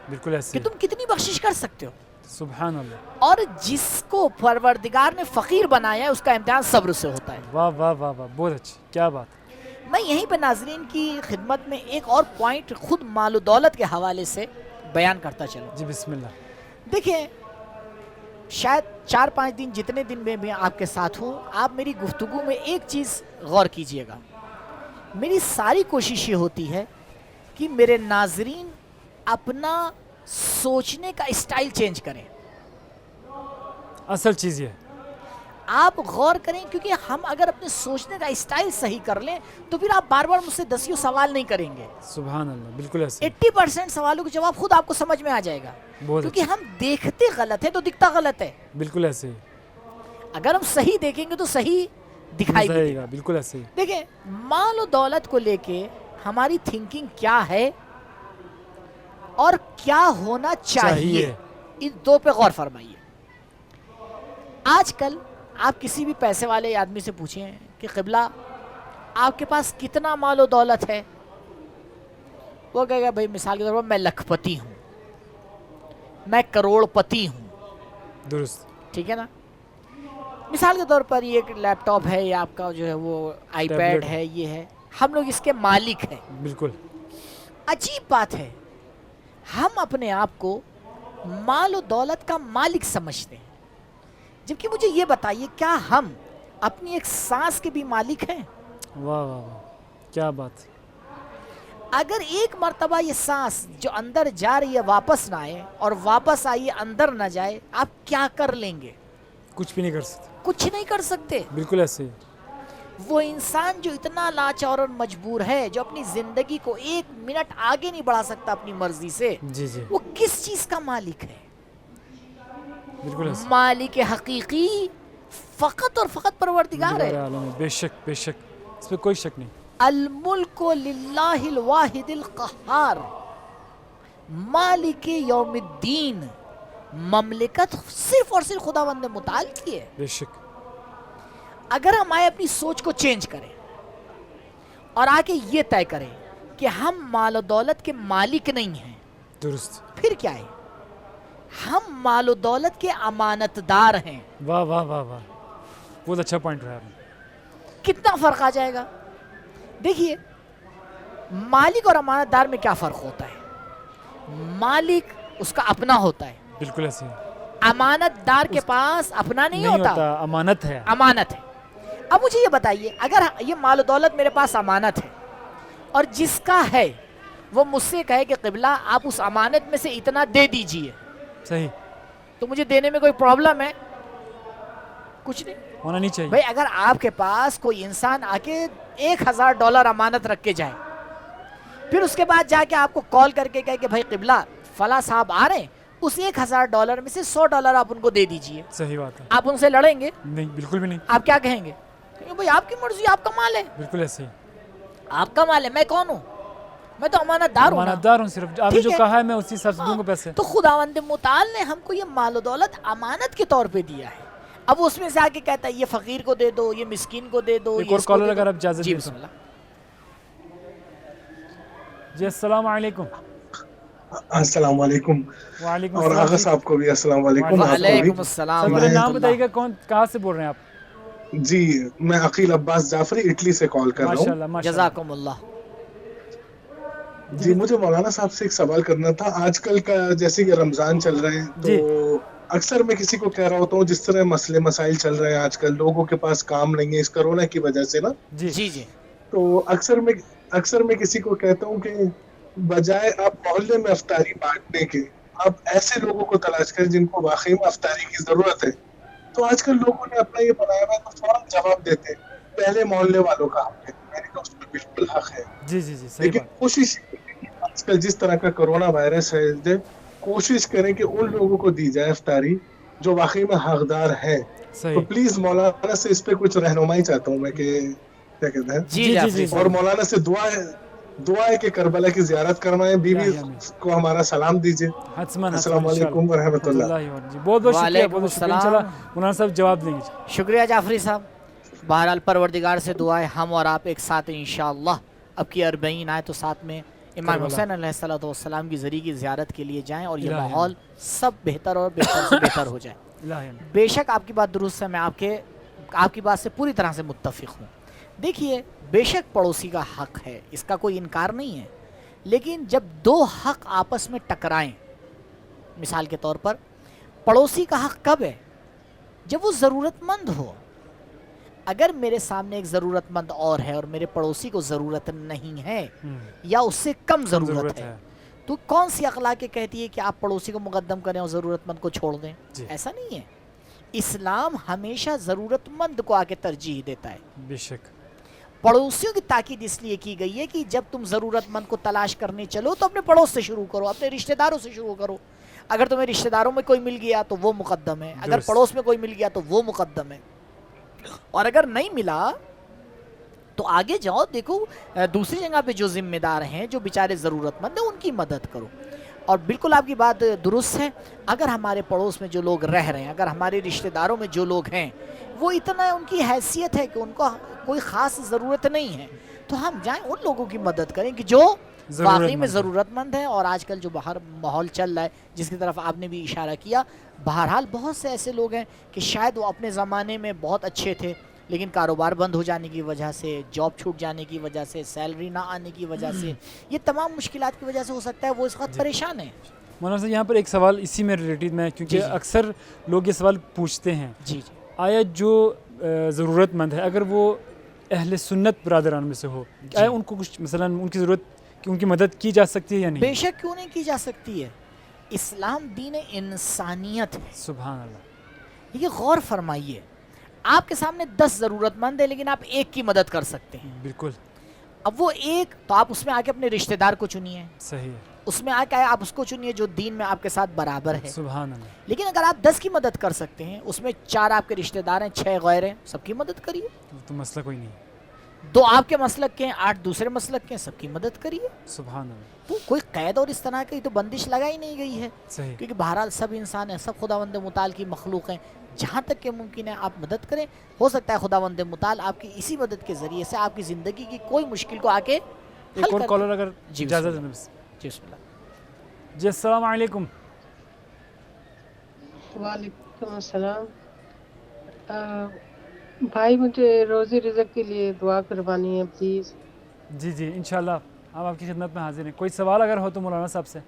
بالکل ایسے کہ تم کتنی بخشش کر سکتے ہو. سبحان اللہ. اور جس کو پروردگار نے فقیر بنایا ہے اس کا امتحان صبر سے ہوتا ہے. واہ واہ واہ واہ, بہت اچھی. کیا بات. میں یہیں پہ ناظرین کی خدمت میں ایک اور پوائنٹ خود مال و دولت کے حوالے سے بیان کرتا چلوں. جی بسم اللہ. دیکھیں, شاید 4-5 دن جتنے دن میں بھی آپ کے ساتھ ہوں, آپ میری گفتگو میں ایک چیز غور کیجئے گا. میری ساری کوشش یہ ہوتی ہے کہ میرے ناظرین اپنا سوچنے کا اسٹائل چینج کریں. اصل چیز یہ ہے. آپ غور کریں, کیونکہ ہم اگر اپنے سوچنے کا اسٹائل صحیح کر لیں تو پھر آپ بار بار مجھ سے 10 سوال نہیں کریں گے. سبحان اللہ. بالکل ایسے. 80% سوالوں کا جواب خود آپ کو سمجھ میں آ جائے گا, کیونکہ ہم دیکھتے غلط ہے تو دکھتا غلط ہے. بالکل ایسے ہی. اگر ہم صحیح دیکھیں گے تو صحیح دکھائی دے گا. بالکل ایسے ہی. دیکھیں, مال و دولت کو لے کے ہماری تھنکنگ کیا ہے اور کیا ہونا چاہیے, ان دو پہ غور فرمائیے. آج کل آپ کسی بھی پیسے والے آدمی سے پوچھیں کہ قبلہ آپ کے پاس کتنا مال و دولت ہے، وہ کہے گا بھائی مثال کے طور پر میں لکھ پتی ہوں، میں کروڑ پتی ہوں، درست. ٹھیک ہے نا. مثال کے طور پر یہ ایک لیپ ٹاپ ہے یا آپ کا جو ہے وہ آئی پیڈ ٹیبلٹ ہے، یہ ہے، ہم لوگ اس کے مالک ہیں. بالکل. عجیب بات ہے، ہم اپنے آپ کو مال و دولت کا مالک سمجھتے ہیں، جبکہ مجھے یہ بتائیے کیا ہم اپنی ایک سانس کے بھی مالک ہیں؟ واہ واہ واہ، کیا بات. اگر ایک مرتبہ یہ سانس جو اندر جا رہی ہے واپس نہ آئے اور واپس آئیے اندر نہ جائے، آپ کیا کر لیں گے؟ کچھ بھی نہیں کر سکتے. کچھ نہیں کر سکتے. بالکل ایسے ہی. وہ انسان جو اتنا لاچار اور مجبور ہے، جو اپنی زندگی کو ایک منٹ آگے نہیں بڑھا سکتا اپنی مرضی سے، جی جی وہ کس چیز کا مالک ہے؟ بالکل ایسے. مالک حقیقی فقط اور فقط پروردگار ہے. عالم ہے. بے شک بے شک، اس پہ کوئی شک نہیں. الملک للہ الواحد القہار، مالک یوم الدین، مملکت صرف اور صرف خداوند متعال کی ہے. بے شک. اگر ہم آئے اپنی سوچ کو چینج کریں اور آ کے یہ طے کریں کہ ہم مال و دولت کے مالک نہیں ہیں، درست. پھر کیا ہے؟ ہم مال و دولت کے امانت دار ہیں. واہ واہ واہ واہ، بہت اچھا پوائنٹ رہا آپ نے. کتنا فرق آ جائے گا؟ دیکھیے مالک اور امانت دار میں کیا فرق ہوتا ہے. مالک اس کا اپنا ہوتا ہے، بالکل ایسے ہی. امانت دار کے پاس اپنا نہیں ہوتا، امانت ہے. امانت ہے. اب مجھے یہ بتائیے، اگر یہ مال و دولت میرے پاس امانت ہے اور جس کا ہے وہ مجھ سے کہے کہ قبلہ آپ اس امانت میں سے اتنا دے دیجئے، صحیح، تو مجھے دینے میں کوئی پرابلم ہے؟ کچھ نہیں. ہونا نہیں چاہیے. بھئی اگر آپ کے پاس کوئی انسان آ کے $1000 امانت رکھ کے جائے، پھر اس کے بعد جا کے آپ کو کال کر کے کہے کہ بھائی قبلہ فلاں صاحب آ رہے ہیں، اس $1000 میں سے $100 آپ ان کو دے دیجئے، صحیح بات ہے. آپ ان سے لڑیں گے؟ نہیں، بالکل بھی نہیں. آپ کیا کہیں گے؟ کہیں گے بھئی آپ کی مرضی، آپ کا مال ہے. بالکل ایسے ہی. آپ کا مال ہے، میں کون ہوں؟ میں تو امانت دار ہوں. امانت دار ہوں، صرف آپ نے جو کہا ہے میں اسی حساب سے دوں گا پیسے. تو خداوند متعال نے ہم کو یہ مال و دولت امانت کے طور پہ دیا ہے. اب اس میں سے آ کے کہتا ہے یہ فقیر کو دے دو، یہ مسکین کو دے دو. ایک اور کالر اگر آپ اجازت جی دیں. بسم اللہ. جی السلام علیکم. السلام علیکم. وعلیکم اور السلام. آغا صاحب کو بھی السلام علیکم. وعلیکم السلام. سر نام بتائیے گا، کہاں سے بول رہے ہیں آپ؟ جی میں عقیل عباس جعفری اٹلی سے کال کر رہا ہوں. ماشاءاللہ ماشاءاللہ. جزاکم اللہ. جی مجھے مولانا صاحب سے ایک سوال کرنا تھا. آج کل کا جیسے کہ رمضان چل رہے ہیں تو اکثر میں کسی کو کہہ رہا ہوتا ہوں، جس طرح مسئلے مسائل چل رہے ہیں آج کل، لوگوں کے پاس کام نہیں ہے اس کرونا کی وجہ سے نا. جی جی جی. تو اکثر میں کسی کو کہتا ہوں کہ بجائے آپ محلے میں افطاری بانٹنے کے، آپ ایسے لوگوں کو تلاش کریں جن کو واقعی میں افطاری کی ضرورت ہے. تو آج کل لوگوں نے اپنا یہ بنایا ہوا ہے تو فوراً جواب دیتے ہیں پہلے محلے والوں کا حق ہے. میں نے کہا اس میں بالکل حق ہے، جی جی جی صحیح لیکن بات. کوشش آج کل جس طرح کا کرونا وائرس ہے، کوشش کریں کہ ان لوگوں کو دی جائے افطاری جو واقعی میں حقدار ہیں. تو صحیح. پلیز مولانا سے اس پہ کچھ رہنمائی چاہتا ہوں میں کہ کیا کہتے ہیں. جی جعفری اور مولانا سے دعا ہے کہ کربلا کی زیارت کروائیں. بیوی کو ہمارا سلام دیجیے. السلام علیکم ورحمۃ اللہ. جی بہت بہت شکریہ. وعلیکم بہت شکریہ. السلام. انشاءاللہ مولانا صاحب جواب دیں گے. شکریہ جعفری صاحب. بہرحال پروردگار سے دعا ہے ہم اور آپ ایک ساتھ انشاءاللہ اب کی 40 آئے تو ساتھ میں امام حسین علیہ السلام کی زری کی زیارت کے لیے جائیں اور یہ ماحول سب بہتر اور بہتر سے بہتر ہو جائے. بے شک آپ کی بات درست ہے، میں آپ کی بات سے پوری طرح سے متفق ہوں. دیکھیے بے شک پڑوسی کا حق ہے، اس کا کوئی انکار نہیں ہے، لیکن جب دو حق آپس میں ٹکرائیں، مثال کے طور پر پڑوسی کا حق کب ہے؟ جب وہ ضرورت مند ہو. اگر میرے سامنے ایک ضرورت مند اور ہے اور میرے پڑوسی کو ضرورت نہیں ہے یا اس سے کم ضرورت ہے، تو کون سی اخلاق کہتی ہے کہ آپ پڑوسی کو مقدم کریں اور ضرورت مند کو چھوڑ دیں؟ ایسا نہیں ہے. اسلام ہمیشہ ضرورت مند کو آگے ترجیح دیتا ہے. بے شک. پڑوسیوں کی تاکید اس لیے کی گئی ہے کہ جب تم ضرورت مند کو تلاش کرنے چلو تو اپنے پڑوس سے شروع کرو، اپنے رشتہ داروں سے شروع کرو. اگر تمہیں رشتہ داروں میں کوئی مل گیا تو وہ مقدم ہے، اگر پڑوس میں کوئی مل گیا تو وہ مقدم ہے، اور اگر نہیں ملا تو آگے جاؤ. دیکھو دوسری جگہ پہ جو ذمہ دار ہیں، جو بیچارے ضرورت مند ہیں، ان کی مدد کرو. اور بالکل آپ کی بات درست ہے. اگر ہمارے پڑوس میں جو لوگ رہ رہے ہیں, اگر ہمارے رشتہ داروں میں جو لوگ ہیں وہ اتنا ان کی حیثیت ہے کہ ان کو کوئی خاص ضرورت نہیں ہے, تو ہم جائیں ان لوگوں کی مدد کریں کہ جو واقعی میں ضرورت مند ہے. اور آج کل جو باہر ماحول چل رہا ہے جس کی طرف آپ نے بھی اشارہ کیا, بہرحال بہت سے ایسے لوگ ہیں کہ شاید وہ اپنے زمانے میں بہت اچھے تھے لیکن کاروبار بند ہو جانے کی وجہ سے, جاب چھوٹ جانے کی وجہ سے, سیلری نہ آنے کی وجہ سے, یہ تمام مشکلات کی وجہ سے ہو سکتا ہے وہ اس وقت پریشان ہیں. مولانا صاحب یہاں پر ایک سوال اسی میں ریلیٹڈ میں, کیونکہ اکثر لوگ یہ سوال پوچھتے ہیں, جی آیا جو ضرورت مند ہے اگر وہ اہل سنت برادران میں سے ہو, آیا ان کو کچھ مثلا ان کی ضرورت کہ ان کی مدد کی جا سکتی ہے یا نہیں؟ بے شک کیوں نہیں کی جا سکتی ہے. اسلام دین انسانیت ہے. سبحان اللہ. یہ غور فرمائیے, آپ کے سامنے 10 ضرورت مند ہے لیکن آپ ایک کی مدد کر سکتے ہیں. بالکل. اب وہ ایک, تو آپ اس میں آ کے اپنے رشتہ دار کو چنیے, صحیح ہے. اس میں آ کے آپ اس کو چنیے جو دین میں آپ کے ساتھ برابر ہے. سبحان اللہ. لیکن اگر آپ 10 کی مدد کر سکتے ہیں, اس میں 4 آپ کے رشتہ دار ہیں, 6 غیر ہیں, سب کی مدد کریے. تو مسئلہ کوئی نہیں. 2 آپ کے مسلک کے ہیں, 8 دوسرے مسلک کے ہیں, سب کی مدد کریے. سبحان اللہ. تو کوئی قید اور اس طرح کی تو بندش لگائی نہیں گئی ہے. صحیح. کیونکہ بہرحال سب انسان ہیں, سب خداوند متعال کی مخلوق ہیں. جہاں تک کہ ممکن ہے آپ مدد کریں. ہو سکتا ہے خداوند متعال آپ کی اسی مدد کے ذریعے سے آپ کی زندگی کی کوئی مشکل کو آ کے ایک اور کالر اگر اجازت ہے. جی بسم اللہ. جی السلام علیکم. وعلیکم السلام. بھائی مجھے روزی رزق کے لیے دعا کروانی ہے پلیز. جی جی انشاءاللہ ہم آپ کی خدمت میں حاضر ہیں. کوئی سوال اگر ہو تو مولانا صاحب سے.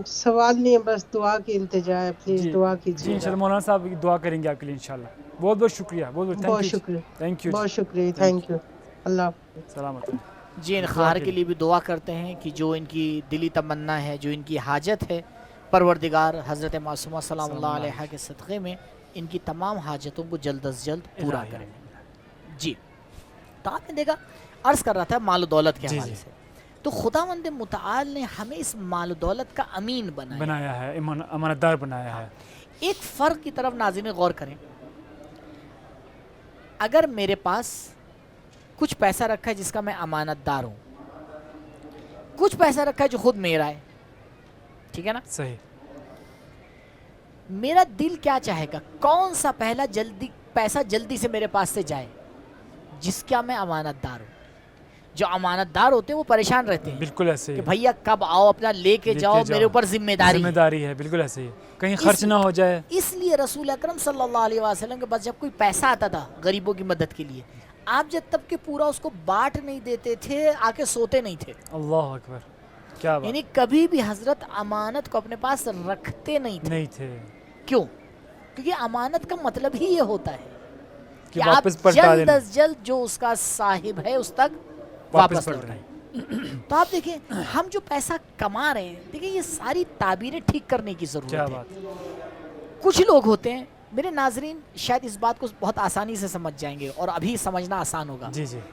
سوال نہیں ہے, بس دعا کی التجا ہے, پلیز دعا کیجیے. جی انشاءاللہ مولانا صاحب دعا کریں گے آپ کے لیے انشاءاللہ. بہت بہت شکریہ. بہت شکریہ. Thank you. بہت شکریہ. Thank you. اللہ حافظ. سلامت. جی ان خار کے لیے بھی دعا کرتے ہیں کہ جو ان کی دلی تمنا ہے, جو ان کی حاجت ہے, پروردگار حضرت معصومہ سلام اللہ علیہ کے صدقے میں ان کی تمام حاجتوں کو جلد از جلد پورا کریں. جی تو آپ نے دیکھا عرض کر رہا تھا مال و دولت کے حوالے سے, تو خداوند متعال نے ہمیں اس مال و دولت کا امین بنایا ہے, امانت دار بنایا ہے. ایک فرق کی طرف ناظرین غور کریں. اگر میرے پاس کچھ پیسہ رکھا ہے جس کا میں امانت دار ہوں, کچھ پیسہ رکھا ہے جو خود میرا ہے, ٹھیک ہے نا؟ صحیح. میرا دل کیا چاہے گا, کون سا پہلا پیسہ جلدی سے میرے پاس سے جائے, جس کا میں امانت دار ہوں. جو امانت دار ہوتے ہیں وہ پریشان رہتے ہیں, بالکل ایسے ہی کہ بھیا کب آؤ, اپنا لے کے جاؤ, میرے اوپر ذمہ داری ہے. بالکل ایسے ہی, کہیں خرچ نہ ہو جائے. اس لیے رسول اکرم صلی اللہ علیہ وسلم کے پاس جب کوئی پیسہ آتا تھا غریبوں کی مدد کے لیے, آپ جب تک کہ پورا اس کو بانٹ نہیں دیتے تھے, آ کے سوتے نہیں تھے. اللہ اکبر, کیا بات. یعنی کبھی بھی حضرت امانت کو اپنے پاس رکھتے نہیں تھے. کیوں؟ کیونکہ امانت کا مطلب ہی یہ ہوتا ہے کہ آپ جلد از جلد جو اس کا صاحب ہے اس تک واپس لوٹائیں. تو آپ دیکھیں ہم جو پیسہ کما رہے ہیں, دیکھیں یہ ساری تعبیریں ٹھیک کرنے کی ضرورت ہے. کچھ لوگ ہوتے ہیں میرے ناظرین, شاید اس بات کو بہت آسانی سے سمجھ جائیں گے اور ابھی سمجھنا آسان ہوگا.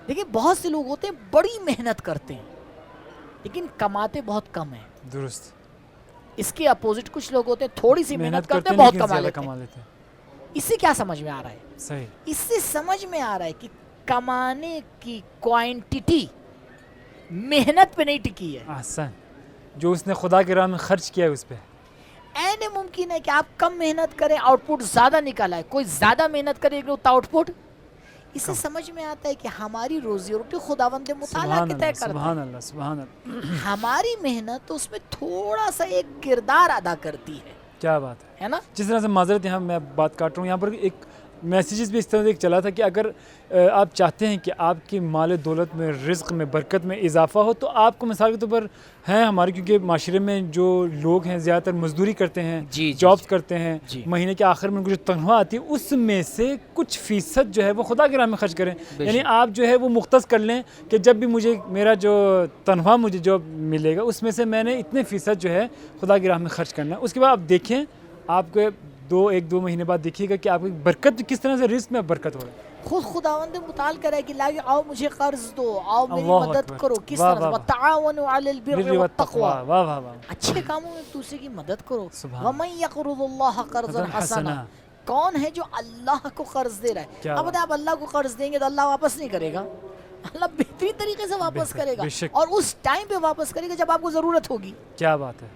دیکھیں بہت سے لوگ ہوتے ہیں بڑی محنت کرتے ہیں لیکن کماتے بہت کم ہیں. درست. اس کے اپوزٹ کچھ لوگ ہوتے ہیں تھوڑی سی محنت کرتے ہیں بہت کما لیتے ہیں. اس سے کیا سمجھ میں آ رہا ہے؟ صحیح. اس سے سمجھ میں آ رہا ہے کہ کمانے کی کوانٹٹی محنت پہ نہیں ٹکی ہے. احسن. جو اس نے خدا کی راہ میں خرچ کیا ہے اس پہ. ایسے ممکن ہے کہ آپ کم محنت کریں, آؤٹ پٹ زیادہ نکالا ہے, کوئی زیادہ محنت کرے گا آؤٹ پٹ. اس سے سمجھ میں آتا ہے کہ ہماری روزی روٹی خداوند متعال کے طے کرتا ہے. سبحان اللہ, سبحان اللہ. ہماری محنت تو اس میں تھوڑا سا ایک کردار ادا کرتی ہے. کیا بات ہے نا؟ جس طرح سے معذرت یہاں میں بات کاٹ رہا ہوں, یہاں پر ایک میسیجز بھی اس طرح سے ایک چلا تھا کہ اگر آپ چاہتے ہیں کہ آپ کی مال دولت میں, رزق میں, برکت میں اضافہ ہو, تو آپ کو مثال کے طور پر ہیں ہمارے, کیونکہ معاشرے میں جو لوگ ہیں زیادہ تر مزدوری کرتے ہیں, جابس کرتے ہیں, مہینے کے آخر میں ان کو جو تنخواہ آتی ہے اس میں سے کچھ فیصد جو ہے وہ خدا کے راہ میں خرچ کریں. یعنی آپ جو ہے وہ مختص کر لیں کہ جب بھی مجھے میرا جو تنخواہ مجھے جو ملے گا اس میں سے میں نے اتنے فیصد جو ہے خدا کی راہ میں خرچ کرنا ہے. اس کے بعد آپ دیکھیں, آپ کو ایک دو مہینے بعد دیکھیے گا کہ آپ کی برکت کس طرح سے رزق میں برکت ہو رہا ہے. خود خداوند متعال کرے کہ لاگے آؤ مجھے قرض دو, آؤ میری مدد کرو. کس طرح سے؟ وتعاونوا علی البر والتقوی. اچھے کاموں میں ایک دوسرے کی مدد کرو. ومن یقرض اللہ قرضا حسنا. کون ہے جو اللہ کو قرض دے رہا ہے؟ اب آپ اللہ کو قرض دیں گے تو اللہ واپس نہیں کرے گا. اللہ بہترین طریقے سے واپس بہتر، کرے گا بے شک۔ اور اس ٹائم پہ واپس کرے گا جب آپ کو ضرورت ہوگی. کیا بات ہے.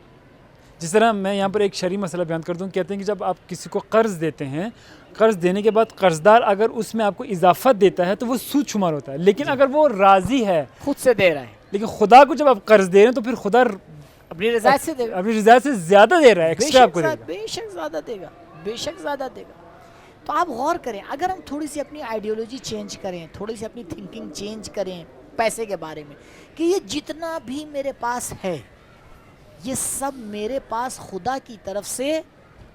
جس طرح میں یہاں پر ایک شرعی مسئلہ بیان کر دوں، کہتے ہیں کہ جب آپ کسی کو قرض دیتے ہیں، قرض دینے کے بعد قرض دار اگر اس میں آپ کو اضافہ دیتا ہے تو وہ سود شمار ہوتا ہے، لیکن اگر وہ راضی ہے، خود سے دے رہا ہے، لیکن خدا کو جب آپ قرض دے رہے ہیں تو پھر خدا اپنی رضایت سے دے گا. اپنی رضایت سے زیادہ دے رہا ہے، ایکسٹرا آپ کو دے گا. بے شک زیادہ دے گا، بے شک زیادہ دے گا. تو آپ غور کریں، اگر ہم تھوڑی سی اپنی آئیڈیالوجی چینج کریں، تھوڑی سی اپنی تھنکنگ چینج کریں پیسے کے بارے میں، کہ یہ جتنا بھی میرے پاس ہے یہ سب میرے پاس خدا کی طرف سے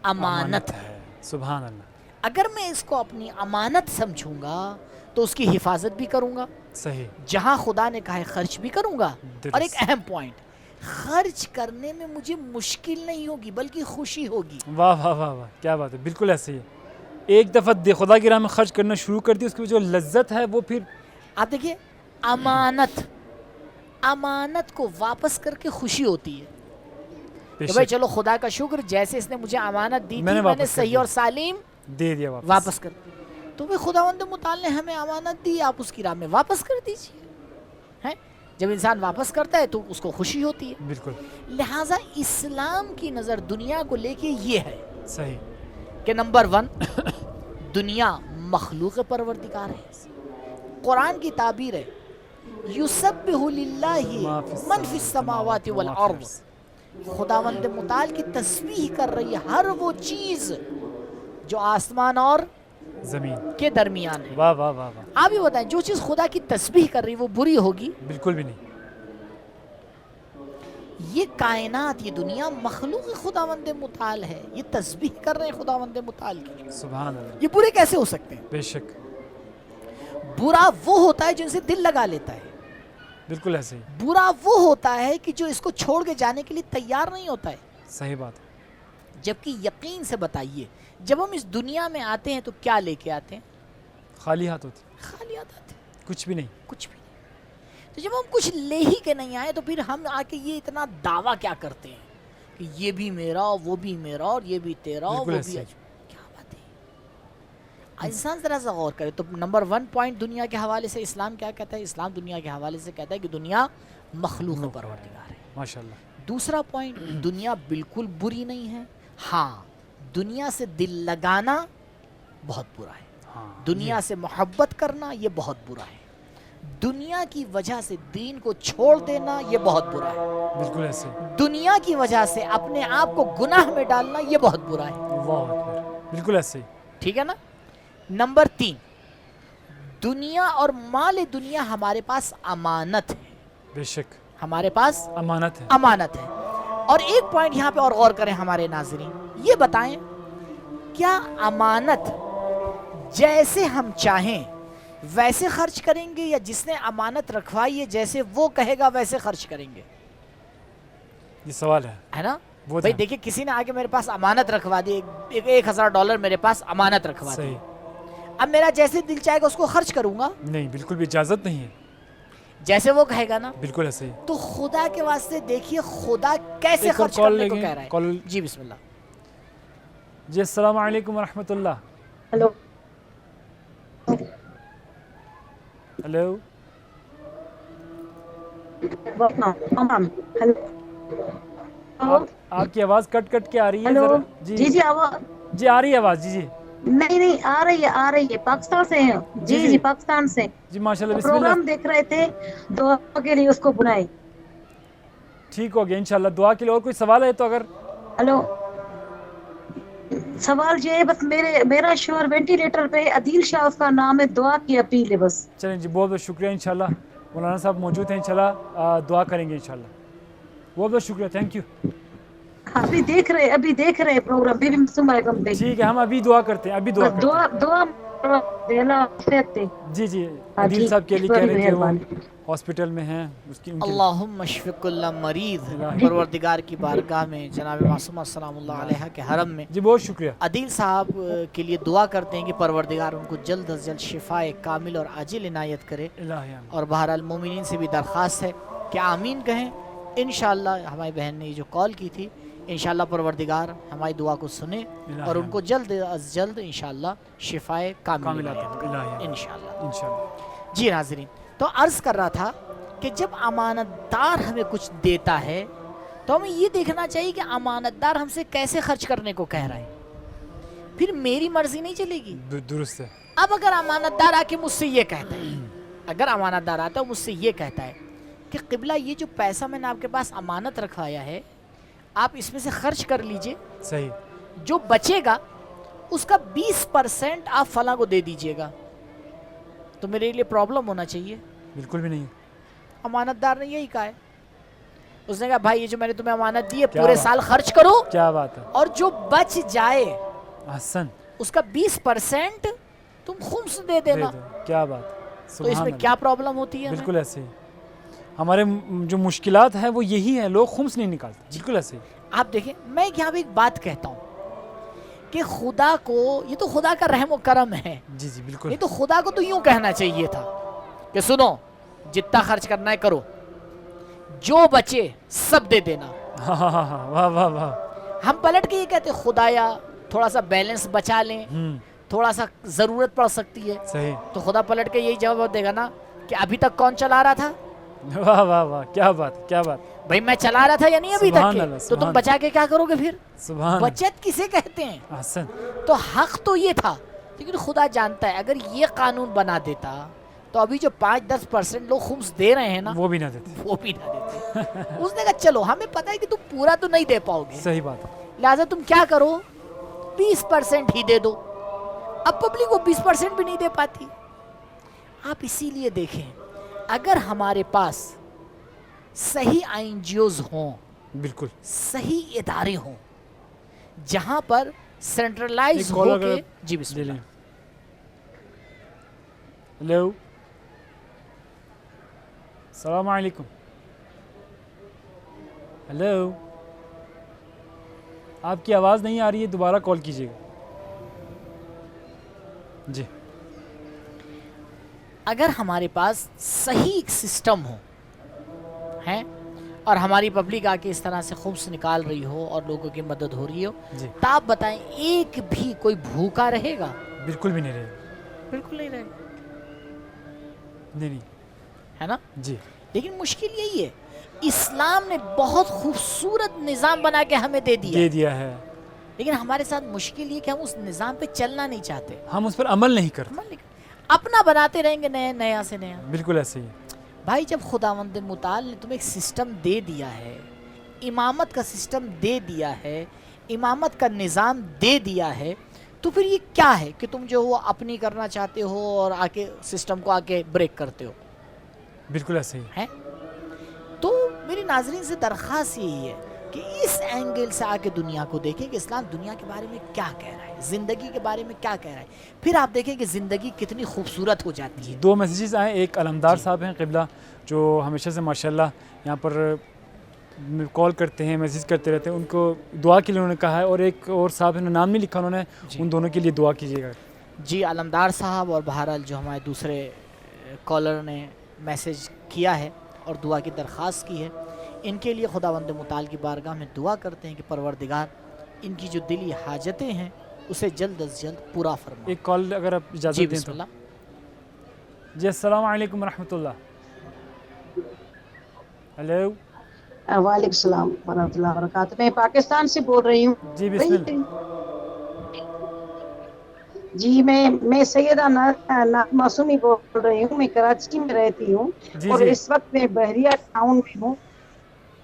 امانت ہے. سبحان اللہ. اگر میں اس کو اپنی امانت سمجھوں گا تو اس کی حفاظت بھی کروں گا، صحیح. جہاں خدا نے کہا ہے خرچ بھی کروں گا. درست. اور ایک اہم پوائنٹ، خرچ کرنے میں مجھے مشکل نہیں ہوگی بلکہ خوشی ہوگی. واہ واہ واہ واہ، کیا بات ہے. بالکل ایسے ہی ہے. ایک دفعہ خدا کی راہ میں خرچ کرنا شروع کر دی، اس کی جو لذت ہے وہ پھر آپ دیکھیے، امانت کو واپس کر کے خوشی ہوتی ہے کہ بھائی چلو خدا کا شکر، جیسے اس نے مجھے امانت دی تھی میں نے صحیح اور سالم دے دیا واپس کر دی. تو بھائی خداوند متعال نے ہمیں امانت دی، آپ اس کی راہ میں واپس کر دیجیے. جب انسان واپس کرتا ہے تو اس کو خوشی ہوتی ہے. بالکل. لہٰذا اسلام کی نظر دنیا کو لے کے یہ ہے صحیح کہ نمبر 1 دنیا مخلوق پروردگار ہے. قرآن کی تعبیر ہے یسبح للہ من فی السماوات والارض، خداوند متعال کی تسبیح کر رہی ہے ہر وہ چیز جو آسمان اور زمین کے درمیان ہے. واہ واہ واہ واہ. آپ ہی بتائیں، جو چیز خدا کی تسبیح کر رہی ہے وہ بری ہوگی؟ بالکل بھی نہیں. یہ کائنات، یہ دنیا مخلوق خداوند متعال ہے، یہ تسبیح کر رہے ہیں خداوند متعال کی. سبحان اللہ. یہ برے کیسے ہو سکتے ہیں؟ بے شک. برا وہ ہوتا ہے جو اسے دل لگا لیتا ہے. بالکل ایسے ہی. برا وہ ہوتا ہے کہ جو اس کو چھوڑ کے جانے کے لیے تیار نہیں ہوتا ہے. صحیح بات ہے. جبکہ یقین سے بتائیے، جب ہم اس دنیا میں آتے ہیں تو کیا لے کے آتے ہیں؟ خالی ہاتھ ہوتی، خالی ہاتھ آتے ہیں، کچھ بھی نہیں. کچھ بھی نہیں. تو جب ہم کچھ لے ہی کے نہیں آئے تو پھر ہم آ کے یہ اتنا دعویٰ کیا کرتے ہیں کہ یہ بھی میرا، وہ بھی میرا، اور یہ بھی تیرا، وہ بھی. کیا بات ہے. انسان ذرا سا غور کرے تو نمبر 1 پوائنٹ دنیا کے حوالے سے اسلام کیا کہتا ہے؟ اسلام دنیا کے حوالے سے کہتا ہے کہ دنیا مخلوق پروردگار ہے. ماشاءاللہ. دوسرا پوائنٹ، دنیا بالکل بری نہیں ہے. ہاں، دنیا سے دل لگانا بہت برا ہے. دنیا سے محبت کرنا یہ بہت برا ہے. دنیا کی وجہ سے دین کو چھوڑ دینا یہ بہت برا ہے. بالکل ایسے. دنیا کی وجہ سے اپنے آپ کو گناہ میں ڈالنا یہ بہت برا ہے. اللہ اکبر. بالکل ایسے ہی. ٹھیک ہے نا. نمبر 3، دنیا اور مال دنیا ہمارے پاس امانت ہے. بے شک ہمارے پاس امانت ہے. امانت ہے. اور ایک پوائنٹ یہاں پہ اور غور کریں ہمارے ناظرین، یہ بتائیں کیا امانت جیسے ہم چاہیں ویسے خرچ کریں گے، یا جس نے امانت رکھوائی ہے جیسے وہ کہے گا ویسے خرچ کریں گے؟ یہ سوال ہے نا. وہ بھائی دیکھیں، کسی نے آگے میرے پاس امانت رکھوا دی، $1000 میرے پاس امانت رکھوا دی. اب میرا جیسے دل چاہے گا اس کو خرچ کروں گا؟ نہیں، بالکل بھی اجازت نہیں ہے. جیسے وہ کہے گا نا. بالکل ایسے ہی. تو خدا کے واسطے دیکھیے خدا کیسے خرچ کرنے کو کہہ رہا ہے. جی بسم اللہ. جی السلام علیکم ورحمۃ اللہ. ہلو. ہلو. آپ کی آواز کٹ کٹ کے آ رہی ہے. جی جی آواز جی آ رہی ہے آواز. جی نہیں آ رہی ہے پاکستان سے ہیں. جی پاکستان سے. جی ماشاءاللہ. بسم اللہ. پروگرام دیکھ رہے تھے، دعا کے لیے اس کو بلائے. ٹھیک ہو گیا انشاءاللہ. دعا کے لیے. اور کوئی سوال ہے تو اگر. ہلو. سوال یہ ہے، بس میرا شوہر وینٹیلیٹر پہ، عدیل شاہ اس کا نام ہے، دعا کی اپیل ہے بس. چلیں جی، بہت بہت شکریہ. انشاءاللہ مولانا صاحب موجود ہیں، انشاءاللہ دعا کریں گے انشاءاللہ. بہت بہت شکریہ. Thank you. ابھی دیکھ رہے پروگرام. ٹھیک ہے، ہم ابھی دعا کرتے ہیں. ابھی دعا جی عدیل صاحب کے لیے کہہ رہے تھے، وہ ہاسپٹل میں ہیں. اللہم اشفق کل مریض. پروردگار کی بارگاہ میں جناب معصومہ سلام اللہ علیہ کے حرم میں جی بہت شکریہ. عدیل صاحب کے لیے دعا کرتے ہیں کہ پروردگار ان کو جلد از جلد شفاء کامل اور عاجل عنایت کرے. اور بہرحال مومنین سے بھی درخواست ہے کہ آمین کہیں. انشاءاللہ ہماری بہن نے یہ جو کال کی تھی، انشاءاللہ پروردگار ہماری دعا کو سنے اور ان کو جلد از جلد انشاءاللہ شفاء کامل انشاءاللہ. جی ناظرین، تو عرض کر رہا تھا کہ جب امانت دار ہمیں کچھ دیتا ہے تو ہمیں یہ دیکھنا چاہیے کہ امانت دار ہم سے کیسے خرچ کرنے کو کہہ رہا ہے، پھر میری مرضی نہیں چلے گی. درست ہے. اب اگر امانت دار آ کے مجھ سے یہ کہتا ہے، اگر امانت دار آتا ہے مجھ سے یہ کہتا ہے کہ قبلہ یہ جو پیسہ میں نے آپ کے پاس امانت رکھوایا ہے آپ اس میں سے خرچ کر لیجئے، صحیح. جو بچے گا اس کا 20% آپ فلاں کو دے دیجئے گا، تو میرے لیے پرابلم ہونا چاہیے؟ بالکل بھی نہیں. امانت دار نے یہی کہا ہے. اس نے کہا بھائی یہ جو میں نے تمہیں امانت دی ہے پورے سال خرچ کرو، کیا بات ہے، اور جو بچ جائے احسن، اس کا 20% تم خمس دے دینا. کیا بات. تو اس میں کیا پرابلم ہوتی ہے؟ بالکل ایسے ہی ہمارے جو مشکلات ہیں وہ یہی ہیں، لوگ خمس نہیں نکالتے. بالکل ایسے ہی. آپ دیکھیں میں یہاں پہ ایک بات کہتا ہوں کہ خدا کو، یہ تو خدا کا رحم و کرم ہے. جی جی بالکل. یہ تو خدا کو تو یوں کہنا چاہیے تھا کہ سنو جتنا خرچ کرنا ہے کرو، جو بچے سب دے دینا. واہ واہ واہ. ہم پلٹ کے یہ کہتے خدایا تھوڑا سا بیلنس بچا لیں، تھوڑا سا ضرورت پڑ سکتی ہے. صحیح. تو خدا پلٹ کے یہی جواب دے گا نا کہ ابھی تک کون چلا رہا تھا؟ واہ واہ واہ. کیا بات کیا بات. بھائی میں چلا رہا تھا یا نہیں ابھی تک؟ تو تم بچا کے کیا کرو گے پھر؟ بچت کسے کہتے ہیں؟ احسن. تو حق تو یہ تھا، لیکن خدا جانتا ہے اگر یہ قانون بنا دیتا تو ابھی جو 5-10% لوگ خمس دے رہے ہیں نا وہ بھی نہ دیتے. اس نے کہا چلو ہمیں پتا ہے کہ تم پورا تو نہیں دے پاؤ گے، صحیح بات ہے، لہٰذا تم کیا کرو 20% ہی دے دو. اب پبلک کو 20% بھی نہیں دے پاتی. آپ اسی لیے دیکھیں اگر ہمارے پاس صحیح INGOs ہوں، بالکل صحیح ادارے ہوں جہاں پر سینٹرلائز ہو کے. جی بسم اللہ. ہیلو السلام علیکم. ہیلو آپ کی آواز نہیں آ رہی ہے، دوبارہ کال کیجیے گا. جی. اگر ہمارے پاس صحیح ایک سسٹم ہو ہیں اور ہماری پبلک آ کے اس طرح سے خمس نکال رہی ہو اور لوگوں کی مدد ہو رہی ہو، تو آپ بتائیں ایک بھی کوئی بھوکا رہے گا؟ بالکل بھی نہیں رہے گا. بالکل نہیں رہے گا. نہیں ہے نا؟ جی. لیکن مشکل یہی ہے اسلام نے بہت خوبصورت نظام بنا کے ہمیں دے دیا ہے، لیکن ہمارے ساتھ مشکل یہ کہ ہم اس نظام پہ چلنا نہیں چاہتے، ہم اس پر عمل نہیں کرتے، اپنا بناتے رہیں گے نیا سے نیا. بالکل ایسے ہی. بھائی جب خداوند متعال نے تمہیں ایک سسٹم دے دیا ہے، امامت کا سسٹم دے دیا ہے، امامت کا نظام دے دیا ہے، تو پھر یہ کیا ہے کہ تم جو وہ اپنی کرنا چاہتے ہو اور آ کے سسٹم کو آ کے بریک کرتے ہو؟ بالکل ایسے ہی ہے. تو میری ناظرین سے درخواست یہی ہے کہ اس اینگل سے آ کے دنیا کو دیکھیں کہ اسلام دنیا کے بارے میں کیا کہہ رہا ہے، زندگی کے بارے میں کیا کہہ رہا ہے، پھر آپ دیکھیں کہ زندگی کتنی خوبصورت ہو جاتی ہے. 2 میسیجز آئے. ایک علمدار صاحب ہیں قبلہ جو ہمیشہ سے ماشاءاللہ یہاں پر کال کرتے ہیں، میسیج کرتے رہتے ہیں، ان کو دعا کے لیے انہوں نے کہا ہے. اور ایک اور صاحب نے نام نہیں لکھا انہوں نے، ان دونوں کے لیے دعا کیجیے گا. جی علمدار صاحب اور بہرحال جو ہمارے دوسرے کالر نے میسیج کیا ہے اور دعا کی درخواست کی ہے، ان کے لیے خداوند متعال کی بارگاہ میں دعا کرتے ہیں کہ پروردگار ان کی جو دلی حاجتیں ہیں اسے جلد از جلد پورا فرما. ایک کال اگر آپ اجازت دیں تو. بسم اللہ. جی السلام علیکم ورحمۃ اللہ. ہیلو. وعلیکم السلام ورحمۃ اللہ وبرکاتہ. میں پاکستان سے بول رہی ہوں. جی بسم اللہ. جی میں سیدہ معصومی بول رہی ہوں. میں کراچی میں رہتی ہوں اور اس وقت میں بحریہ ٹاؤن میں ہوں.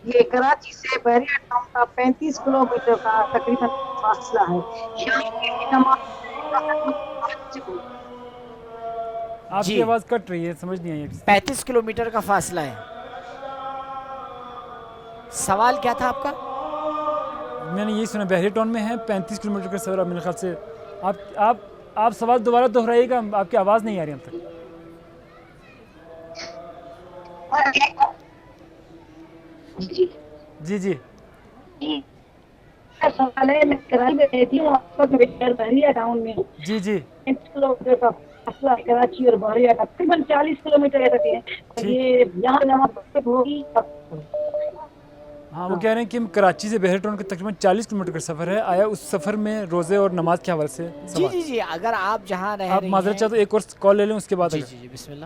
یہ کراچی سے بحریہ ٹاؤن کا 35 کلومیٹر کا تقریباً فاصلہ ہے. آپ کی آواز کٹ رہی ہے، سمجھ نہیں آئی. 35 کلومیٹر کا فاصلہ ہے. سوال کیا تھا آپ کا؟ میں نے یہی سنا بحریہ ٹاؤن میں ہے 35 کلومیٹر کا سفر. میرے خیال سے آپ سوال دوبارہ دہرائیے گا، آپ کی آواز نہیں آ رہی ہم تک. جی جی سوال ہے میں کراچی میں رہتی ہوں، بحریہ ٹاؤن میں. جی جی 35 کلومیٹر کا فاصلہ کراچی اور بحریہ کا تقریباً 40 کلومیٹر تک ہے. یہ یہاں نماز ہوگی. ہاں وہ کہہ رہے ہیں کہ کراچی سے بحریہ ٹاؤن کا تقریباً 40 کلومیٹر کا سفر ہے. آیا اس سفر میں روزے اور نماز کے حوالے سے سوال؟ جی اگر آپ جہاں رہ آپ معذرت چاہتے ایک اور کال لے لیں اس کے بعد. جی بسم اللہ.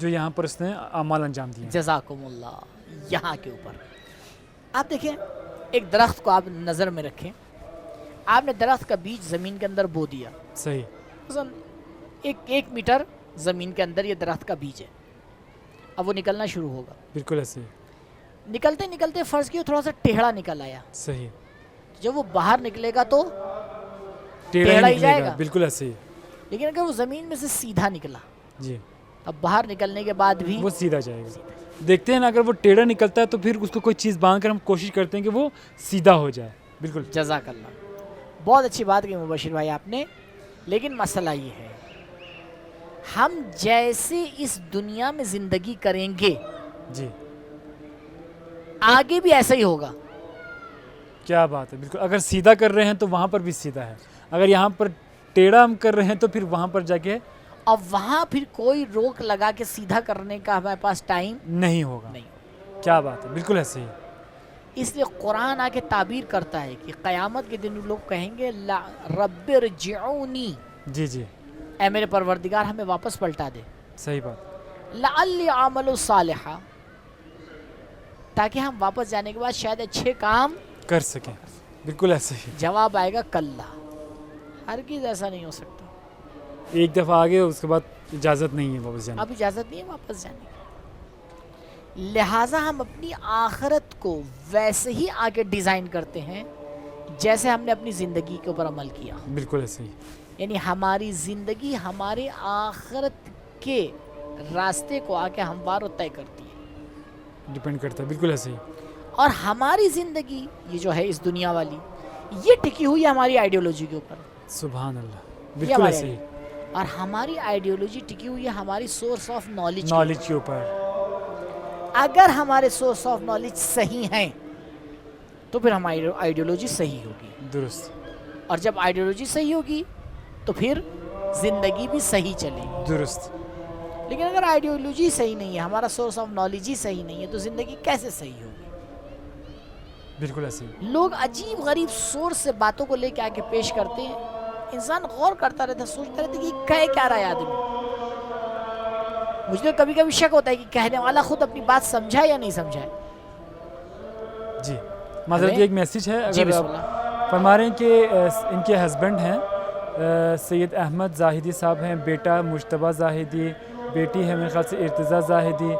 جو یہاں پر اس نے اعمال انجام دیے. جزاکم اللہ. یہاں کے اوپر آپ دیکھیں ایک درخت کو آپ نظر میں رکھیں. آپ نے درخت کا بیج زمین کے اندر بو دیا. صحیح. مثلا 1 میٹر زمین کے اندر یہ درخت کا بیج ہے. اب وہ نکلنا شروع ہوگا. بالکل ایسے. نکلتے نکلتے فرض کیے تھوڑا سا ٹیڑھا نکل آیا. صحیح. جب وہ باہر نکلے گا تو ٹیڑھا ہی جائے گا. بالکل ایسے. لیکن اگر وہ زمین میں سے سیدھا نکلا جی اب باہر نکلنے کے بعد بھی وہ سیدھا جائے گا. دیکھتے ہیں نا اگر وہ ٹیڑھا نکلتا ہے تو پھر اس کو کوئی چیز باندھ کر ہم کوشش کرتے ہیں کہ وہ سیدھا ہو جائے. بالکل. جزاک اللہ. بہت اچھی بات کی مبشر بھائی آپ نے. لیکن مسئلہ یہ ہے ہم جیسے اس دنیا میں زندگی کریں گے جی آگے بھی ایسا ہی ہوگا. کیا بات ہے. بالکل. اگر سیدھا کر رہے ہیں تو وہاں پر بھی سیدھا ہے. اگر یہاں پر ٹیڑھا ہم کر رہے ہیں تو پھر وہاں پر جا کے اب وہاں پھر کوئی روک لگا کے سیدھا کرنے کا ہمارے پاس ٹائم نہیں ہوگا. کیا بات ہے. بالکل ایسے ہی. اس لیے قرآن آ کے تعبیر کرتا ہے کہ قیامت کے دن لوگ کہیں گے رب ارجعونی. جی جی. اے میرے پروردگار ہمیں واپس پلٹا دے. صحیح بات. لعلی اعمل صالحا تاکہ ہم واپس جانے کے بعد شاید اچھے کام کر سکیں. بالکل ایسے ہی. جواب آئے گا کلا. ہرگز ایسا نہیں ہو سکتا. ایک دفعہ آگے اس کے بعد اجازت نہیں ہے واپس جانے. اب اجازت نہیں ہے واپس جانے کی. لہٰذا ہم اپنی آخرت کو ویسے ہی آگے ڈیزائن کرتے ہیں جیسے ہم نے اپنی زندگی کے اوپر عمل کیا. بالکل ایسے ہی. یعنی ہماری زندگی ہمارے آخرت کے راستے کو آ کے ہموار و طے کرتی ہے. ڈیپینڈ کرتا ہے. بالکل ایسے ہی. اور ہماری زندگی یہ جو ہے اس دنیا والی یہ ٹکی ہوئی ہے ہماری آئیڈیولوجی کے اوپر. سبحان اللہ. بالکل ایسے ہی. اور ہماری آئیڈیولوجی ٹکی ہوئی ہے ہماری سورس آف نالج کے اوپر. اگر ہمارے سورس آف نالج صحیح ہیں تو پھر ہماری آئیڈیولوجی صحیح ہوگی. درست. اور جب آئیڈیولوجی صحیح ہوگی تو پھر زندگی بھی صحیح چلے گی. درست. لیکن اگر آئیڈیولوجی صحیح نہیں ہے ہمارا سورس آف نالج ہی صحیح نہیں ہے تو زندگی کیسے صحیح ہوگی. بالکل ایسے. لوگ عجیب غریب سورس سے باتوں کو لے کے آگے پیش کرتے ہیں. انسان غور کرتا رہتا ہے سوچتا رہتا ہے کہ کہے کیا رہا ہے آدمی. مجھے کبھی کبھی شک ہوتا ہے کہ کہنے والا خود اپنی بات سمجھا یا نہیں سمجھا. جی معذرت ایک میسیج ہے. جی اگر فرما رہے ہیں کہ ان کے ہسبینڈ ہیں سید احمد زاہدی صاحب ہیں, بیٹا مجتبیٰ زاہدی, بیٹی ہے میرے خیال سے ارتضیٰ زاہدی,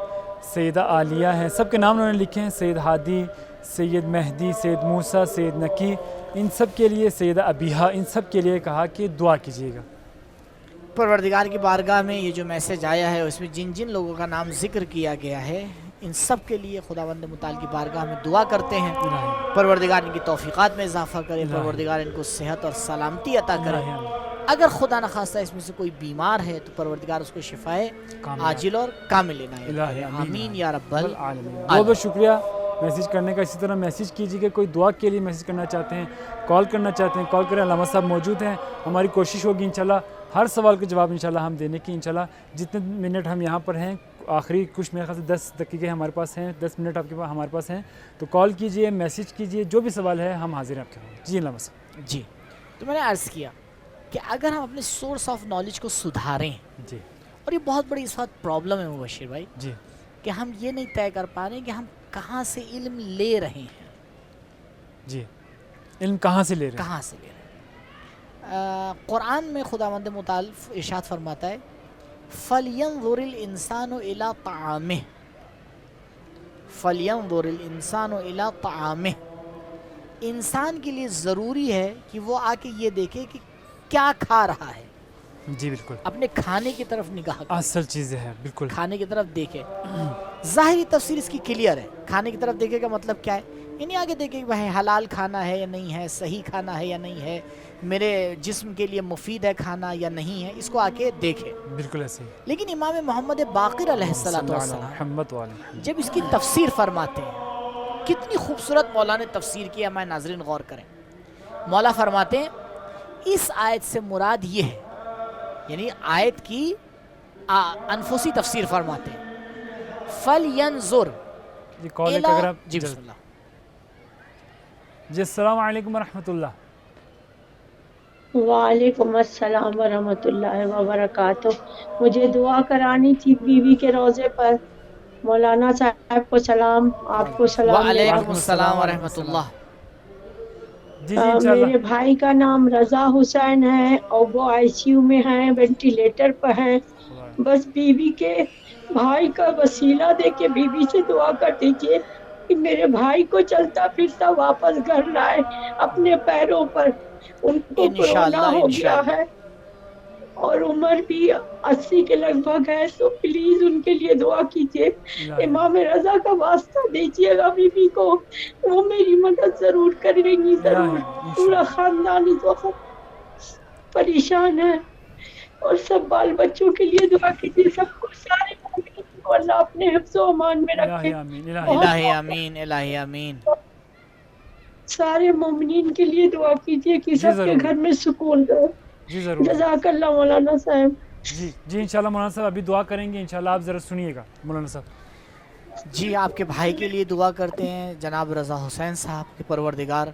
سیدہ عالیہ ہیں. سب کے نام انہوں نے لکھے ہیں. سید ہادی, سید مہدی, سید موسیٰ, سید نکی, ان سب کے لیے سیدہ ابیہا, ان سب کے لیے کہا کہ دعا کیجیے گا. پروردگار کی بارگاہ میں یہ جو میسج آیا ہے اس میں جن جن لوگوں کا نام ذکر کیا گیا ہے ان سب کے لیے خداوند متعال کی بارگاہ میں دعا کرتے ہیں. پروردگار ان کی توفیقات میں اضافہ کرے, پروردگار ان کو صحت اور سلامتی عطا کرے. اگر خدا نخواستہ اس میں سے کوئی بیمار ہے تو پروردگار اس کو شفائے عاجل اور کامل عنایت. آمین یا رب العالمین. بہت بہت شکریہ میسیج کرنے کا. اسی طرح میسیج کیجیے کہ کوئی دعا کے لیے میسیج کرنا چاہتے ہیں, کال کرنا چاہتے ہیں, کال کریں. علامہ صاحب موجود ہیں. ہماری کوشش ہوگی انشاءاللہ ہر سوال کا جواب انشاءاللہ ہم دینے کی. انشاءاللہ جتنے منٹ ہم یہاں پر ہیں, آخری کچھ میرے خیال سے 10 دقیقے ہمارے پاس ہیں, 10 منٹ آپ کے پاس ہمارے پاس ہیں, تو کال کیجیے, میسیج کیجیے, جو بھی سوال ہے ہم حاضر ہیں آپ کے پاس. جی علامہ صاحب. جی تو میں نے عرض کیا کہ اگر ہم اپنے سورس آف نالج کو سدھاریں, جی, اور یہ بہت بڑی اس وقت پرابلم ہے مبشر بھائی, جی, کہ ہم یہ نہیں طے کر پا رہے ہیں کہ ہم کہاں سے علم لے رہے ہیں. جی, علم کہاں سے لے رہے ہیں, کہاں سے لے رہے ہیں. قرآن میں خداوند متعال ارشاد فرماتا ہے فَلْيَنظُرِ الْإِنسَانُ إِلَىٰ طَعَامِهِ, فَلْيَنظُرِ الْإِنسَانُ إِلَىٰ طَعَامِهِ. انسان کے لیے ضروری ہے کہ وہ آ کے یہ دیکھے کہ کیا کھا رہا ہے. جی بالکل, اپنے کھانے کی طرف نگاہ کرے, اصل چیز ہے. بالکل, کھانے کی طرف دیکھے. ظاہری تفسیر اس کی کلیئر ہے. کھانے کی طرف دیکھے کا مطلب کیا ہے, یعنی آگے دیکھے کہ بھائی حلال کھانا ہے یا نہیں ہے, صحیح کھانا ہے یا نہیں ہے, میرے جسم کے لیے مفید ہے کھانا یا نہیں ہے, اس کو آ کے دیکھے. بالکل ایسے. لیکن امام محمد باقر علیہ السلام جب اس کی تفسیر فرماتے ہیں, کتنی خوبصورت مولا نے تفسیر کی, ہمارے ناظرین غور کریں. مولا فرماتے ہیں اس آیت سے مراد یہ ہے, یعنی آیت کی انفسی تفسیر فرماتے ہیں فَلْيَنظُرْ. جی بسم اللہ. جی السلام علیکم ورحمۃ اللہ. وعلیکم السلام ورحمۃ اللہ وبرکاتہ. مجھے دعا کرانی تھی بیوی کے روزے پر. مولانا صاحب کو سلام، آپ کو سلام. وعلیکم السلام ورحمۃ اللہ. جی جی انشاءاللہ. میرے بھائی کا نام رضا حسین ہے اور وہ آئی سی یو میں ہیں، وینٹیلیٹر پر ہیں. بس بیوی کے بھائی کا وسیلہ دے کے بیوی سے دعا کر دیجیے کہ میرے بھائی کو چلتا پھرتا واپس گھر لائے اپنے پیروں پر. ان کو کورونا ہو گیا ہے اور عمر بھی 80 کے لگ بھگ ہے، تو پلیز ان کے لیے دعا کیجیے. امام رضا کا واسطہ دیجیے گا بیوی کو، وہ میری مدد ضرور کریں گی ضرور. پورا خاندان اس وقت پریشان ہے اور سب بال بچوں کے لیے دعا کیجیے. سب کو، سارے مومنین کو اللہ اپنے حفظ و امان میں رکھے. الہی آمین، الہی آمین. سارے مومنین کے لیے دعا کیجیے کہ سب کے گھر میں سکون رہے. جی ضرور. جزاک اللہ مولانا صاحب. جی انشاءاللہ مولانا صاحب ابھی دعا کریں گے انشاءاللہ، آپ ذرا سنیے گا مولانا صاحب. جی آپ کے بھائی کے لیے دعا کرتے ہیں جناب رضا حسین صاحب کے پروردگار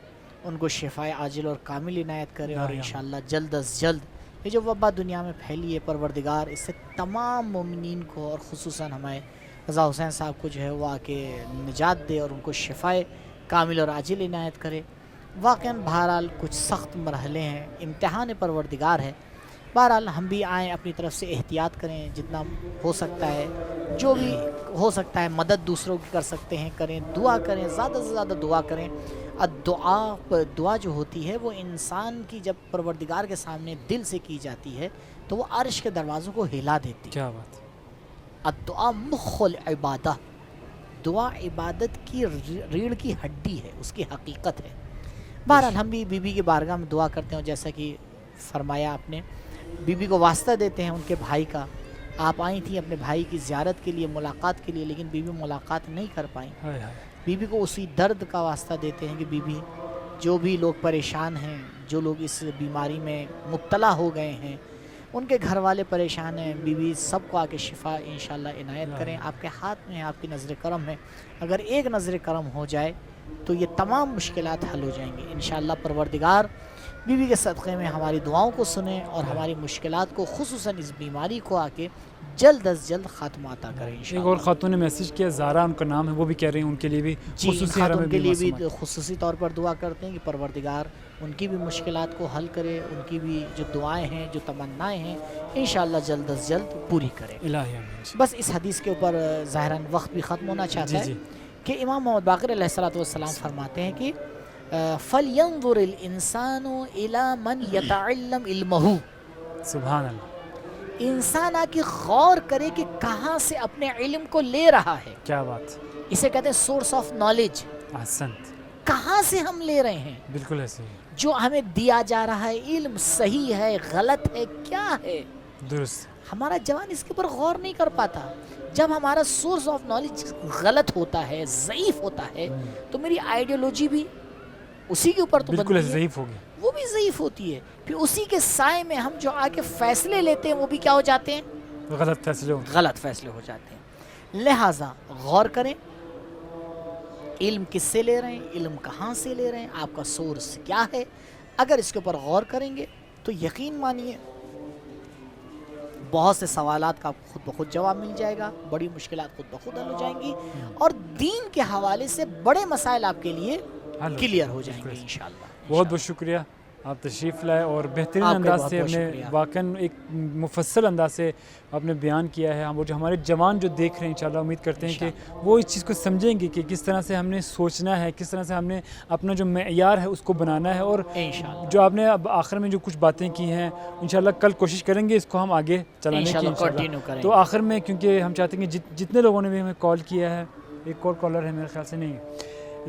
ان کو شفائے عاجل اور کامل عنایت کرے، اور انشاءاللہ جلد از جلد یہ جو وبا دنیا میں پھیلی ہے پروردگار اس سے تمام مومنین کو اور خصوصاً ہمارے رضا حسین صاحب کو جو ہے وہ آ کے نجات دے اور ان کو شفائے کامل اور عاجل عنایت کرے. واقعاً بہرحال کچھ سخت مرحلے ہیں، امتحان پروردگار ہے. بہرحال ہم بھی آئیں، اپنی طرف سے احتیاط کریں جتنا ہو سکتا ہے، جو بھی ہو سکتا ہے مدد دوسروں کی کر سکتے ہیں کریں، دعا کریں، زیادہ سے زیادہ دعا کریں. دعا جو ہوتی ہے وہ انسان کی جب پروردگار کے سامنے دل سے کی جاتی ہے تو وہ عرش کے دروازوں کو ہلا دیتی ہے. کیا بات. الدعاء مخ العبادہ، دعا عبادت کی ریڑھ کی ہڈی ہے، اس کی حقیقت ہے. بہرحال ہم بھی بیوی کی بارگاہ میں دعا کرتے ہیں، جیسا کہ فرمایا آپ نے، بیوی کو واسطہ دیتے ہیں ان کے بھائی کا. آپ آئی تھیں اپنے بھائی کی زیارت کے لیے، ملاقات کے لیے، لیکن بیوی ملاقات نہیں کر پائیں. بیوی کو اسی درد کا واسطہ دیتے ہیں کہ بیوی، جو بھی لوگ پریشان ہیں، جو لوگ اس بیماری میں مبتلا ہو گئے ہیں، ان کے گھر والے پریشان ہیں، بیوی سب کو آ کے شفا انشاءاللہ عنایت کریں. آپ کے ہاتھ میں ہے، آپ کی نظر کرم ہے. اگر ایک نظر کرم ہو جائے تو یہ تمام مشکلات حل ہو جائیں گے انشاءاللہ. پروردگار بیوی کے صدقے میں ہماری دعاؤں کو سنیں اور ہماری مشکلات کو، خصوصاً اس بیماری کو آ کے جلد از جلد خاتمہ عطا کریں انشاءاللہ. ایک اور خاتون نے میسج کیا، زارا ان کا نام ہے، وہ بھی کہہ رہی ہیں ان کے لیے بھی خصوصی خاتون کے لیے بھی خصوصی طور پر دعا کرتے ہیں کہ پروردگار ان کی بھی مشکلات کو حل کرے، ان کی بھی جو دعائیں ہیں، جو تمنائیں ہیں انشاءاللہ جلد از جلد پوری کرے. بس اس حدیث کے اوپر ظاہراً وقت بھی ختم ہونا چاہتا ہے کہ امام محمد باقر علیہ السلام فرماتے ہیں کہ فَلْيَنظُرِ الْإِنسَانُ إِلَى مَنْ يَتَعَلَّمْ عِلْمَهُ. سبحان اللہ. انسان آ کے غور کرے کہ کہاں سے اپنے علم کو لے رہا ہے. کیا بات. اسے کہتے ہیں سورس آف نالج. احسنت. کہاں سے ہم لے رہے ہیں. بالکل ایسے ہی. جو ہمیں دیا جا رہا ہے علم صحیح ہے، غلط ہے، کیا ہے. درست. ہمارا جوان اس کے اوپر غور نہیں کر پاتا. جب ہمارا سورس آف نالج غلط ہوتا ہے، ضعیف ہوتا ہے، تو میری آئیڈیالوجی بھی اسی کے اوپر تو بالکل ضعیف ہوگی، وہ بھی ضعیف ہوتی ہے. پھر اسی کے سائے میں ہم جو آ کے فیصلے لیتے ہیں وہ بھی کیا ہو جاتے ہیں، غلط فیصلے ہو جاتے ہیں. لہٰذا غور کریں علم کس سے لے رہے ہیں، علم کہاں سے لے رہے ہیں، آپ کا سورس کیا ہے. اگر اس کے اوپر غور کریں گے تو یقین مانیے بہت سے سوالات کا خود بخود جواب مل جائے گا، بڑی مشکلات خود بخود حل ہو جائیں گی، اور دین کے حوالے سے بڑے مسائل آپ کے لیے کلیئر ہو جائیں گے انشاءاللہ. بہت بہت شکریہ، آپ تشریف لائے اور بہترین انداز سے ہم نے واقعاً ایک مفصل انداز سے آپ نے بیان کیا ہے. ہم جو ہمارے جوان جو دیکھ رہے ہیں انشاءاللہ امید کرتے ہیں کہ وہ اس چیز کو سمجھیں گے کہ کس طرح سے ہم نے سوچنا ہے، کس طرح سے ہم نے اپنا جو معیار ہے اس کو بنانا ہے. اور جو آپ نے اب آخر میں جو کچھ باتیں کی ہیں انشاءاللہ کل کوشش کریں گے اس کو ہم آگے چلانے کی انشاءاللہ. تو آخر میں کیونکہ ہم چاہتے ہیں کہ جتنے لوگوں نے بھی ہمیں کال کیا ہے، ایک اور کالر ہے میرے خیال سے، نہیں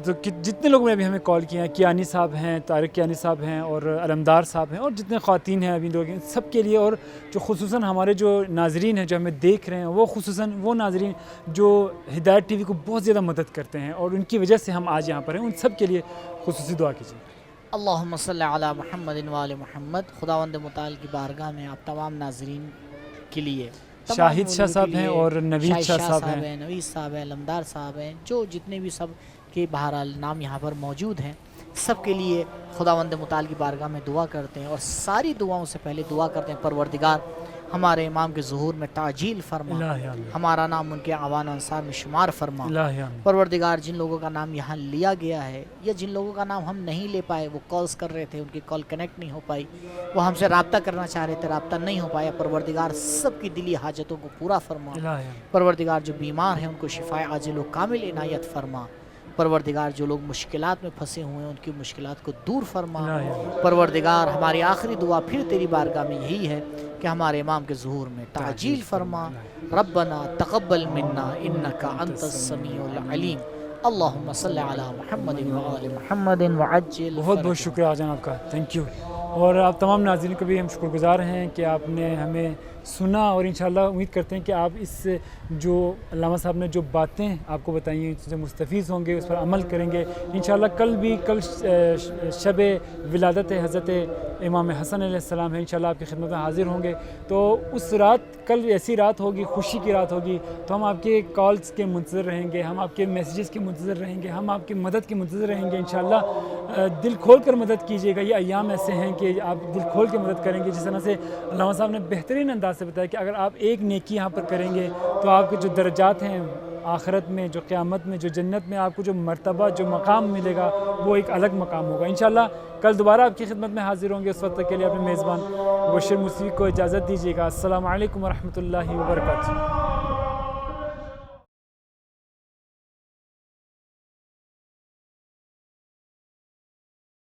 تو جتنے لوگوں نے ابھی ہمیں کال کیا ہیں، کیانی صاحب ہیں، طارق کیانی صاحب ہیں اور علمدار صاحب ہیں، اور جتنے خواتین ہیں ابھی لوگ ہیں، سب کے لیے، اور جو خصوصاً ہمارے جو ناظرین ہیں جو ہمیں دیکھ رہے ہیں، وہ خصوصاً وہ ناظرین جو ہدایت ٹی وی کو بہت زیادہ مدد کرتے ہیں اور ان کی وجہ سے ہم آج یہاں پر ہیں، ان سب کے لیے خصوصی دعا کیجیے. اللہم صلی علی محمد و آل محمد. خداوند متعال کی بارگاہ میں آپ تمام ناظرین کے لیے، شاہد شاہ صاحب ہیں اور نوید شاہ صاحب ہیں، نوید صاحب ہیں، علمدار صاحب ہیں، جو جتنے بھی سب کے بہرحال نام یہاں پر موجود ہیں، سب کے لیے خداوند متعال کی بارگاہ میں دعا کرتے ہیں، اور ساری دعاؤں سے پہلے دعا کرتے ہیں پروردگار ہمارے امام کے ظہور میں تعجیل فرما، ہمارا نام ان کے اعوان انصار میں شمار فرما۔ پروردگار جن لوگوں کا نام یہاں لیا گیا ہے یا جن لوگوں کا نام ہم نہیں لے پائے، وہ کالز کر رہے تھے، ان کی کال کنیکٹ نہیں ہو پائی، وہ ہم سے رابطہ کرنا چاہ رہے تھے، رابطہ نہیں ہو پایا، پروردگار سب کی دلی حاجتوں کو پورا فرما۔ پروردگار جو بیمار ہیں ان کو شفاء عاجل و کامل عنایت فرما۔ پروردگار جو لوگ مشکلات میں پھنسے ہوئے ہیں ان کی مشکلات کو دور فرما۔ پروردگار ہماری آخری دعا پھر تیری بارگاہ میں یہی ہے کہ ہمارے امام کے ظہور میں تعجیل فرما۔ ربنا تقبل منا انک انت السمیع العلیم، اللہم صلی علی محمد وآل محمد وعجل۔ بہت بہت شکریہ جناب کا، تھینک یو۔ اور آپ تمام ناظرین کو بھی ہم شکر گزار ہیں کہ آپ نے ہمیں سنا، اور انشاءاللہ امید کرتے ہیں کہ آپ اس جو علامہ صاحب نے جو باتیں آپ کو بتائی ہیں اس سے مستفیض ہوں گے، اس پر عمل کریں گے انشاءاللہ۔ کل شب ولادت حضرت امام حسن علیہ السلام ہے، انشاءاللہ آپ کی خدمت میں حاضر ہوں گے۔ تو اس رات، کل ایسی رات ہوگی، خوشی کی رات ہوگی، تو ہم آپ کے کالز کے منتظر رہیں گے، ہم آپ کے میسیجز کے منتظر رہیں گے، ہم آپ کی مدد کے منتظر رہیں گے انشاءاللہ۔ دل کھول کر مدد کیجیے گا، یہ ایام ایسے ہیں کہ آپ دل کھول کے مدد کریں گے۔ جس طرح سے علامہ صاحب نے بہترین انداز سے بتایا کہ اگر آپ ایک نیکی یہاں پر کریں گے تو آپ کے جو درجات ہیں آخرت میں، جو قیامت میں، جو جنت میں آپ کو جو مرتبہ، جو مقام ملے گا وہ ایک الگ مقام ہوگا انشاءاللہ۔ کل دوبارہ آپ کی خدمت میں حاضر ہوں گے، اس وقت تک کے لیے اپنے میزبان مبشر موسیقی کو اجازت دیجیے گا۔ السلام علیکم ورحمۃ اللہ وبرکاتہ۔